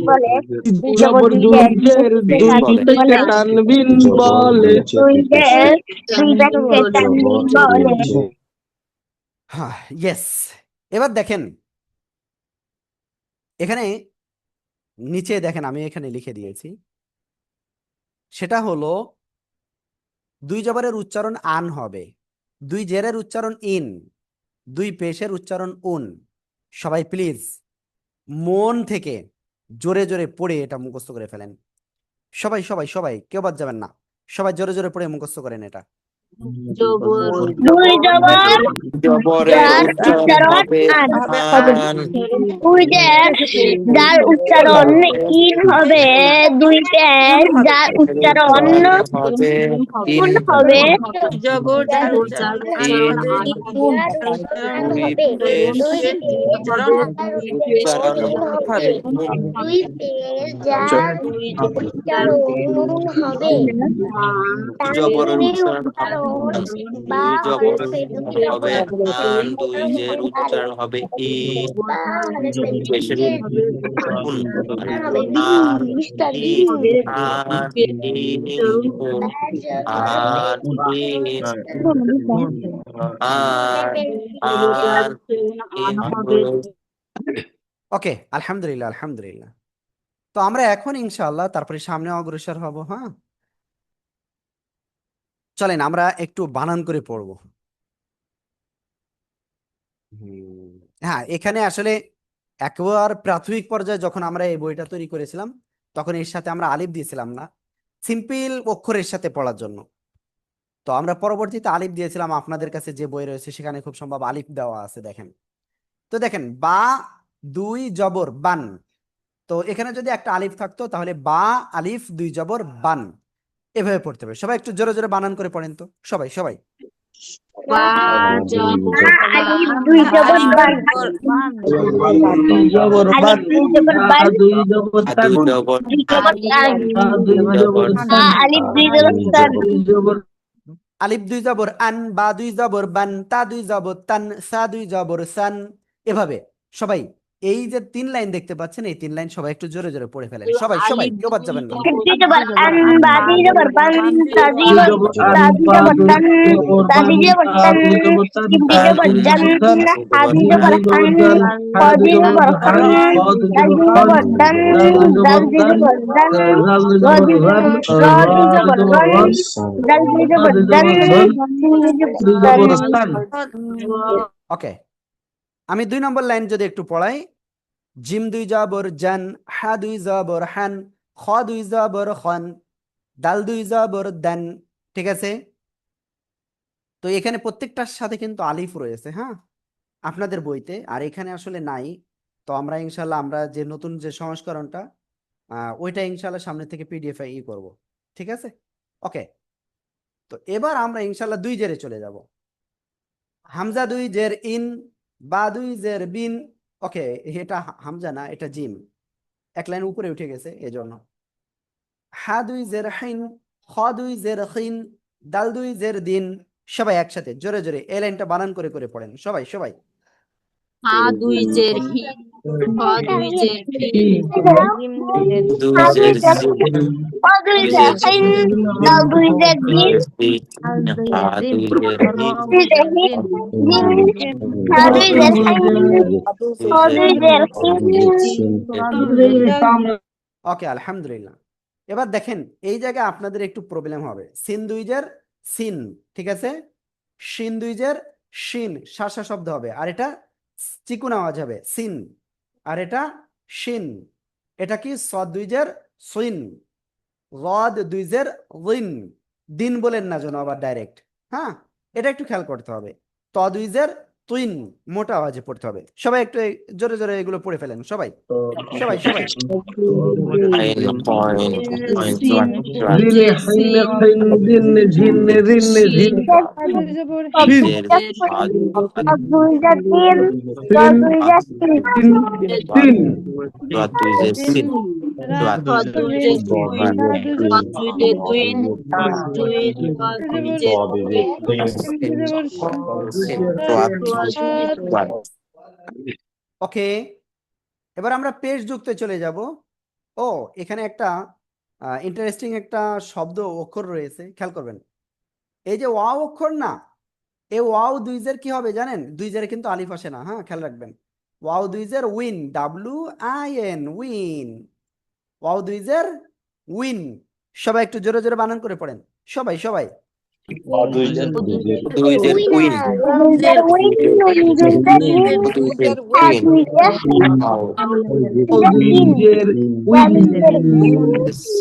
G: বলে দুই
C: জবর দুই জের দুই পেশকে তানবিন বলে।
G: দুই জের দুই পেশকে তানবিন বলে।
A: হ্যাঁ, ইয়েস। এবার দেখেন এখানে নিচে দেখেন, আমি এখানে লিখে দিয়েছি, সেটা হলো দুই জবরের উচ্চারণ আন হবে, দুই জেরের উচ্চারণ ইন, দুই পেশের উচ্চারণ উন। সবাই প্লিজ মন থেকে জোরে জোরে পড়ে এটা মুখস্থ করে ফেলেন। সবাই সবাই সবাই, কেউ বাদ যাবেন না, সবাই জোরে জোরে পড়ে মুখস্থ করেন এটা।
I: জবর
G: দুই জবর
B: জবরের
G: যার
B: উচ্চারণ
G: উচ্চারণ
B: হবে
G: আন হবে,
B: আন।
G: দুই জের যার উচ্চারণ ইন হবে, দুই পেশ যার উচ্চারণ
B: হবে
G: উন হবে,
I: জবর যার উচ্চারণ আন
B: ইন।
I: হবে
B: দুই পেশ
I: উচ্চারণ
B: উচ্চারণ হবে উন।
G: দুই পেশ যার উচ্চারণ নুন হবে,
B: জবরের
G: তানবিনের
B: উচ্চারণ হবে
G: উচ্চারণ
B: আন।
G: বা
B: দুই জবরের
G: হরফে দুই
B: হবে
G: জবর
B: আন, দুই জের উচ্চারণ হবে ই,
G: বা হরফে দুই
B: পেশের
G: জের
B: উন।
G: উচ্চারণ হবে বি,
B: আর ই
G: বিন,
B: আর ই উন। আর ইন আর ইন উন।
A: ওকে, আলহামদুলিল্লাহ আলহামদুলিল্লাহ। তো আমরা এখন ইনশাআল্লাহ তারপরে সামনে অগ্রসর হব। হ্যাঁ, চলেন আমরা একটু বানান করে পড়ব। হ্যাঁ, এখানে আসলে একবার প্রাথমিক পর্যায়ে যখন আমরা এই বইটা তৈরি করেছিলাম তখন এর সাথে আমরা আলিফ দিয়েছিলাম না, সিম্পল অক্ষরের সাথে পড়ার জন্য। তো আমরা পরবর্তীতে আলিফ দিয়েছিলাম। আপনাদের কাছে যে বই রয়েছে সেখানে খুব সম্ভব আলিফ দেওয়া আছে, দেখেন। তো দেখেন বা দুই জবর বান, তো এখানে যদি একটা আলিফ থাকতো তাহলে বা আলিফ দুই জবর বান, এভাবে পড়তে হবে। সবাই একটু জোরে জোরে বানান করে পড়েন তো, সবাই সবাই।
I: বা জবর
G: আলিফ দুই জবর বান,
C: দুই জবর বান,
G: আলিফ দুই জবর বান,
C: দুই জবর তান,
B: দুই জবর
G: দুই জবর তান,
C: দুই জবর
G: বা
C: তান,
G: আলিফ দুই জবর তান,
C: দুই জবর
A: আলিফ দুই জবর আন, বা দুই জবর বান, তা দুই জবর তান, সা দুই জবর সান, এভাবে সবাই। এই যে 3 লাইন দেখতে পাচ্ছেন, এই 3 লাইন সবাই একটু জোরে জোরে পড়ে ফেলেন। সবাই সবাই, কেউ বাদ যাবেন না।
G: দুই জবর আন, বা দুই জবর বান, তা দুই
C: দুই
G: জবর
C: জবর আন,
G: তা দুই
C: বা
G: জবর
C: দুই
G: তান,
C: জবর
G: তা
C: বান,
G: দুই জবর
C: তা
G: তান,
C: দুই জবর তান,
G: তিন দুই
C: তা
G: জবর
C: দুই
G: জান,
C: জবর তান,
G: হা দুই
C: দুই
G: জবর
C: জবর
G: হান,
C: জান,
G: খ
C: হা দুই
G: দুই
C: জবর
G: জবর
C: হান,
G: খান,
C: খ দুই
G: দাল
C: জবর
G: দুই
C: খান,
G: জবর দান,
C: দাল দুই
G: দাল
C: জবর
G: দুই
C: দান,
G: জবর দান,
C: রাল দুই
G: র
C: জবর
G: দুই
C: রান,
G: র দুই
C: র দুই
G: জবর
C: জবর
G: রন,
C: রন,
G: দাল দুই
C: রা
G: জবর
C: দুই
G: দান,
C: জবর ধন,
G: সিন দুই জবর
C: দুই
G: দান।
C: জবর স্থান।
A: ওকে, আমি 2 নম্বর লাইন যদি একটু পড়াই। জিম দুই জবর জান, হা দুই জবর হান, খ দুই জবর খন, দাল দুই জবর দান। ঠিক আছে? তো এখানে প্রত্যেকটার সাথে কিন্তু আলিফ রয়েছে, হ্যাঁ, আপনাদের বইতে, আর এখানে আসলে নাই। তো আমরা ইনশাল্লাহ আমরা যে নতুন যে সংস্করণটা ওইটা ইনশাল্লাহ সামনে থেকে পিডিএফ ই করব। ঠিক আছে? ওকে, তো এবার আমরা ইনশাল্লাহ দুই জেরে চলে যাব। হামজা দুই জের ইন, বা দুই জের বিন। ওকে, এটা হামজা না, এটা জিম, এক লাইন উপরে উঠে গেছে এজন্য। হা দুই জের হিন, খ দুই জের খিন, দাল দুই জের দিন, সবাই একসাথে জোরে জোরে এই লাইনটা বানান করে করে পড়েন সবাই সবাই।
I: হা দুই জের হি, হ দুই জের ফি, জিম
B: দুই জের জি, দুই জের
G: Sin, dal দুই জের জিম,
B: জি,
I: আল দুই
B: হা
I: জের জিম,
B: দুই জের হি,
I: র
G: দুই
I: দুই
G: জের
I: জের
G: হিন,
I: জিম,
G: জিম, হা দুই জের হাইন,
B: দুই
G: হ
B: জের
G: দুই জের হিন,
I: জিম, র দুই জের
A: ওকে আলহামদুলিল্লাহ। এবার দেখেন এই জায়গায় আপনাদের একটু প্রবলেম হবে। সিন দুইজের সিন, ঠিক আছে, শিন দুইজের শিন, শাসা শব্দ হবে, আর এটা চিকুন আওয়াজ হবে সিন, আর এটা শিন। এটা কি সদ দুইজের সুইন, রদ দুইজের উইন, দিন বলেন না যেন আবার ডাইরেক্ট। হ্যাঁ, এটা একটু খেয়াল করতে হবে। ত দুইজের তুইন, মোটা আওয়াজে পড়তে হবে। সবাই একটু জোরে জোরে এগুলো পড়ে ফেলেন সবাই সবাই সবাই।
B: আইন পয়েন্ট পয়েন্ট
I: সিন,
B: ওয়ান
C: জিনে হাইনে খাইন দিনে ঝিনে রিনে ঝিন
B: জের আদ
G: দল দুই জের তিন, দল দুই জের তিন,
C: তিন
B: দোয়া দুই জের সিন, দোয়া
I: হ দুই জের দুই, হ দুই জের দুইন, দুইন, হ দুই জের দুইন,
B: দোয়া
I: দোয়া দুই জের
B: ওয়ান।
A: ওকে, এবার আমরা পেশ যুক্তে চলে যাব। ও এখানে একটা ইন্টারেস্টিং একটা শব্দ অক্ষর রয়েছে, খেয়াল করবেন। এই যে ওয়াও অক্ষর না, এই ওয়াও দুইজের কি হবে জানেন? দুইজের কিন্তু আলিফ আসে না, হ্যাঁ খেয়াল রাখবেন। ওয়াও দুইজের উইন, WIN উইন, ওয়াও দুইজের উইন। সবাই একটু জোরে জোরে বানান করে পড়েন সবাই সবাই।
B: দুই জের উইন,
G: দুই জের উইন, দুই জের হিন,
B: দুই জের
G: হা
B: উইন,
G: দুই জের হিন,
B: আও
G: দুই জের হিন, ইয়া দুই জের হিন,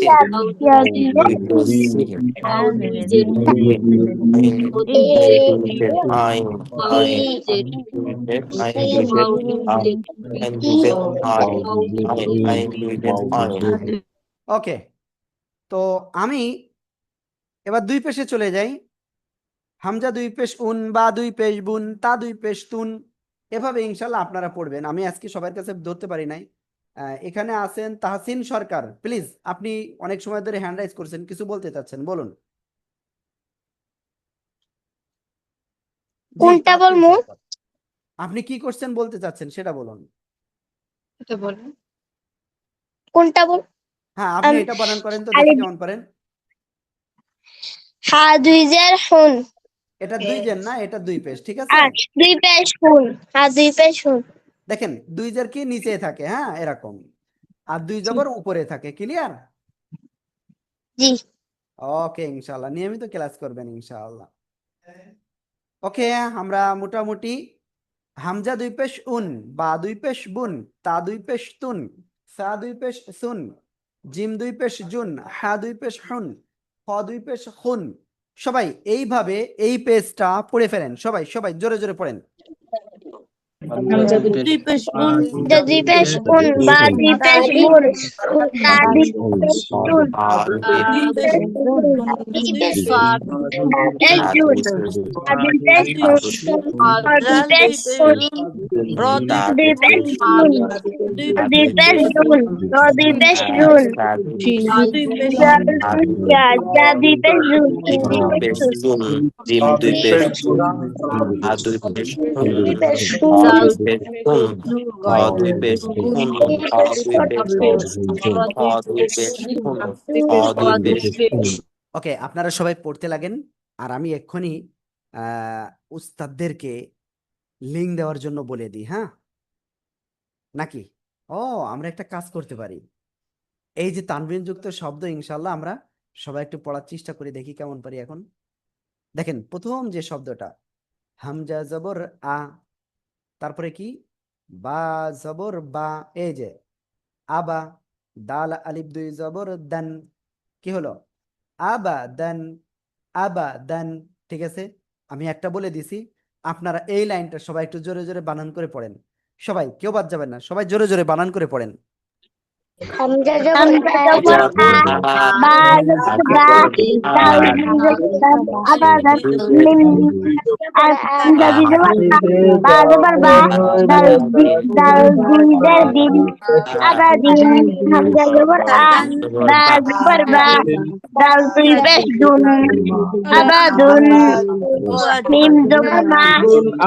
G: ইয়া ইয়া দুই জের
B: দুই জের সিন,
I: হ দুই জের
B: উইন, আইন
I: হ দুই জের
B: দুই জের আইন,
I: হ
B: আইন
I: দুই জের
B: দুই জের আইন,
G: হিন,
B: দুই
I: হ
B: জের
I: দুই
B: আও,
I: জের
B: আইন দুই জের আইন, আইন আইন দুই জের আইন।
A: ওকে, তো আমি এবার দুই পেশে চলে যাই। হামজা দুই পেশ উন, বা দুই পেশ বুন, তা দুই পেশ তুন, এভাবে ইনশাল্লাহ আপনারা পড়বেন। আমি আজকে সবার কাছে ধরতে পারি নাই। এখানে আছেন তাহসিন সরকার, প্লিজ আপনি অনেক সময় ধরে হ্যান্ড রাইজ করছেন, কিছু বলতে চাচ্ছেন বলুন। জি,
G: কোনটা
A: তাহসিন
G: বলমু?
A: সরকার, আপনি কি করছেন বলতে চাচ্ছেন সেটা বলুন।
G: কোনটা বল?
A: হ্যাঁ, আপনি এটা বানান করেন তো দেখি
G: আলিফ,
A: কেমন পারেন।
G: হা দুই জের হুন,
A: এটা দুই জের না, এটা দুই পেশ, ঠিক আছে।
G: আর দুই পেশ হুন, হা দুই পেশ হুন,
A: দেখেন দুই জের কি নিচে থাকে, হ্যাঁ এরকম, আর দুই জবর উপরে থাকে, ক্লিয়ার।
G: জি
A: ওকে, ইনশাআল্লাহ নিয়মিত ক্লাস করবেন ইনশাআল্লাহ। ওকে, আমরা মোটামুটি হামজা দুই পেশ উন, বা দুই পেশ বুন, তা দুই পেশ তুন, সা দুই পেশ সুন, জিম দুই পেশ জুন, হা দুই পেশ হুন, হ দুই পেশ হুন। সবাই এইভাবে এই পেজটা পড়ে ফেলেন সবাই সবাই জোরে জোরে পড়েন।
I: দুই পেশ উন,
G: হামজা দুই পেশ উন, বা দুই পেশ বুন, তা দুই পেশ তুন,
I: বা দুই পেশ বুন,
G: দুই
I: দুই
G: পেশ
I: সাত,
G: পেশ জুন, হা দুই পেশ হুন, হা দুই
I: জাল
G: পেশ
I: দুই পেশ
G: হুন,
I: জুন, র দুই
G: দুই পেশ
I: হা
G: হুন,
I: দুই
G: দুই পেশ জুন, র দুই পেশ জুন,
I: হা দুই পেশ
G: জাল ইয়া যা দুই পেশ জুন, হিন দুই
B: দুই
G: পেশ
B: পেশ
G: জুন,
B: জুন, জিম দুই পেশ জুন, আ দুই পেশ হুন,
G: দুই পেশ
B: হ
G: হুন,
I: জাল
B: দুই পেশ হুন, হ দুই পেশ হুন, হ দুই পেশ হুন, হ দুই পেশ হুন, হ দুই পেশ হুন।
A: ওকে, আপনারা সবাই পড়তে লাগেন, আর আমি এক্ষুনি উস্তাদদেরকে লিঙ্ক দেওয়ার জন্য বলে দিই, হ্যাঁ নাকি? ও, আমরা একটা কাজ করতে পারি, এই যে তানবিন যুক্ত শব্দ ইনশাল্লাহ আমরা সবাই একটু পড়ার চেষ্টা করে দেখি কেমন পারি এখন। দেখেন প্রথম যে শব্দটা হামজা জবর আ, তারপরে কি বা জবর বা, এই যে আবা, দাল আলিফ দুই জবর দান, কি হলো আবা দান, আবা দান, ঠিক আছে। আমি একটা বলে দিছি, আপনারা এই লাইনটা সবাই একটু জোরে জোরে বানান করে পড়েন সবাই, কেউ বাদ যাবেন না, সবাই জোরে জোরে বানান করে পড়েন।
G: হামজা জবর হা বা জবর বা দাল দুই জবর আবাদাত মিম হামজা দুই জবর হা বা জবর বা দাল দুই জের দিন আবাদিন হামজা জবর আ বা জবর বা দাল দুই পেশ দুন আবাদুন মিম জবর মা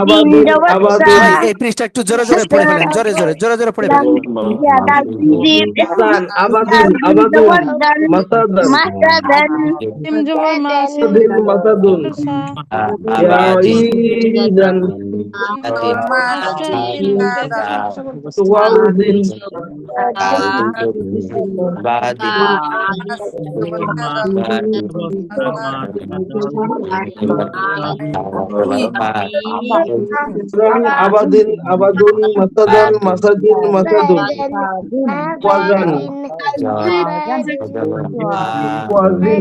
G: তিন জবর সা
A: ভাই এই পৃষ্ঠা একটু জোরে জোরে পড়ে ফেলেন, জোরে জোরে জোরে জোরে পড়ে ফেলেন।
G: দাল দুই জিম
C: সান আবাদিন
G: দাল দুই
C: আবাদুন
G: জবর দান
C: মাসাদান
G: মাসাদান
C: মাসাদিন মাসাদুন ইয়াইদান তুওয়াজিন আবাদিন আবাদুন মাসাদান মাসাদিন মাসাদুন ওয়াজান ওয়াজিন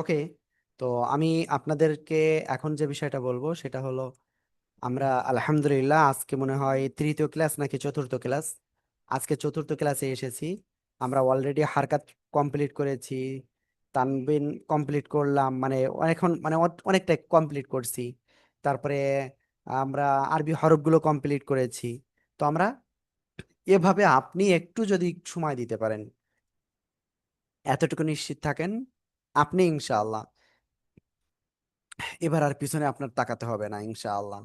A: ওকে, তো আমি আপনাদেরকে এখন যে বিষয়টা বলবো সেটা হলো, আমরা আলহামদুলিল্লাহ আজকে মনে হয় তৃতীয় ক্লাস নাকি চতুর্থ ক্লাস, আজকে চতুর্থ ক্লাসে এসেছি। আমরা অলরেডি হারকাত কমপ্লিট করেছি, তানবিন কমপ্লিট করলাম, মানে এখন মানে অনেকটাই কমপ্লিট করছি। তারপরে আমরা আরবি হরফগুলো কমপ্লিট করেছি। তো আমরা এভাবে আপনি একটু যদি সময় দিতে পারেন, এতটুকু নিশ্চিত থাকেন আপনি ইনশাআল্লাহ এবার আর পিছনে আপনার তাকাতে হবে না ইনশাআল্লাহ।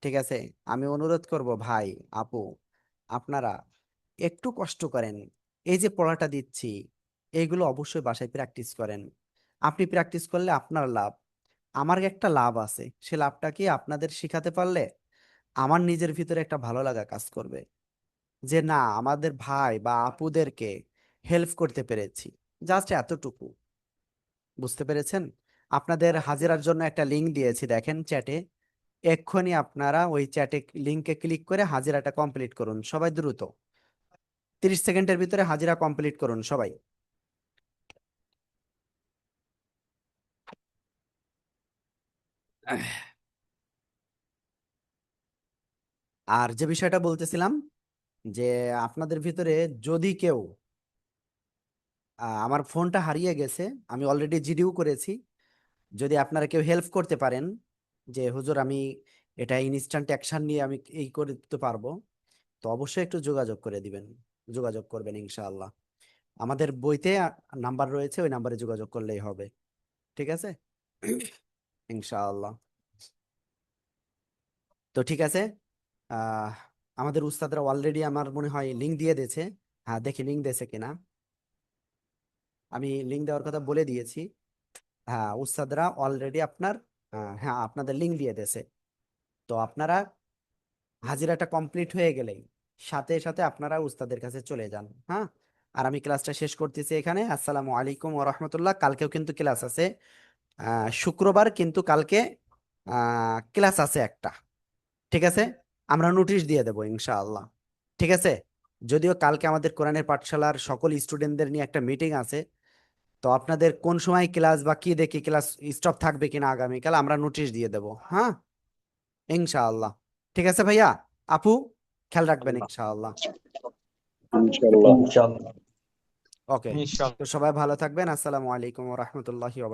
A: ঠিক আছে, আমি অনুরোধ করব ভাই আপু, আপনারা একটু কষ্ট করেন। এই যে পড়াটা দিচ্ছি এইগুলো অবশ্যই বাসায় প্র্যাকটিস করেন। আপনি প্র্যাকটিস করলে আপনার লাভ, আমার একটা লাভ আছে। সে লাভটা কি, আপনাদের শিখাতে পারলে আমার নিজের ভিতরে একটা ভালো লাগা কাজ করবে, যে না আমাদের ভাই বা আপুদেরকে হেল্প করতে পেরেছি। জাস্ট এতটুকু, বুঝতে পেরেছেন? আপনাদের হাজিরার জন্য একটা লিংক দিয়েছি দেখেন চ্যাটে, এক্ষুনি আপনারা ওই চ্যাটে লিংকে ক্লিক করে হাজিরাটা কমপ্লিট করুন সবাই দ্রুত। 30 সেকেন্ডের ভিতরে হাজিরা কমপ্লিট করুন সবাই। আর যে বিষয়টা বলতেছিলাম, যে আপনাদের ভিতরে যদি কেউ আমার ফোনটা হারিয়ে গেছে, আমি অলরেডি জিডিও করেছি, যদি আপনারা কেউ হেল্প করতে পারেন যে হুজুর আমি এটা ইনস্ট্যান্ট অ্যাকশন নিয়ে আমি এই করতে পারবো, তো অবশ্যই একটু যোগাযোগ করে দিবেন, যোগাযোগ করবেন ইনশাআল্লাহ। আমাদের বইতে নাম্বার রয়েছে, ওই নাম্বারে যোগাযোগ করলেই হবে। ঠিক আছে ইনশাআল্লাহ। তো ঠিক আছে, আহ আমাদের উস্তাদরা অলরেডি আমার মনে হয় লিংক দিয়ে দিয়েছে। হ্যাঁ দেখি লিংক দিয়েছে কিনা, আমি লিংক দেওয়ার কথা বলে দিয়েছি। হ্যাঁ উস্তাদরা অলরেডি আপনার হ্যাঁ আপনাদের লিংক দিয়ে দিয়েছে। তো আপনারা হাজিরাটা কমপ্লিট হয়ে গেলেই সাথে সাথে আপনারা উস্তাদের কাছে চলে যান। হ্যাঁ, আর আমি ক্লাসটা শেষ করতেছি এখানে। আসসালামু আলাইকুম ওয়া রাহমাতুল্লাহ। কালকেও কিন্তু ক্লাস আছে, শুক্রবার কিন্তু কালকে ক্লাস আছে একটা। ঠিক আছে, আমরা নোটিশ দিয়ে দেবো ইনশাআল্লাহ। ঠিক আছে, যদিও কালকে আমাদের কোরআনের পাঠশালার সকল স্টুডেন্টদের নিয়ে একটা মিটিং আছে, তো আপনাদের কোন সময় ক্লাস বা কি দেখি ক্লাস স্টপ থাকবে কিনা আগামীকাল আমরা নোটিশ দিয়ে দেবো। হ্যাঁ ইনশাআল্লাহ। ঠিক আছে ভাইয়া আপু, খেয়াল রাখবেন ইনশাআল্লাহ।
L: ইনশাআল্লাহ।
A: ওকে, তো সবাই ভালো থাকবেন। আসসালামু আলাইকুম ওয়া রাহমাতুল্লাহি ওয়া বারাকাতুহু।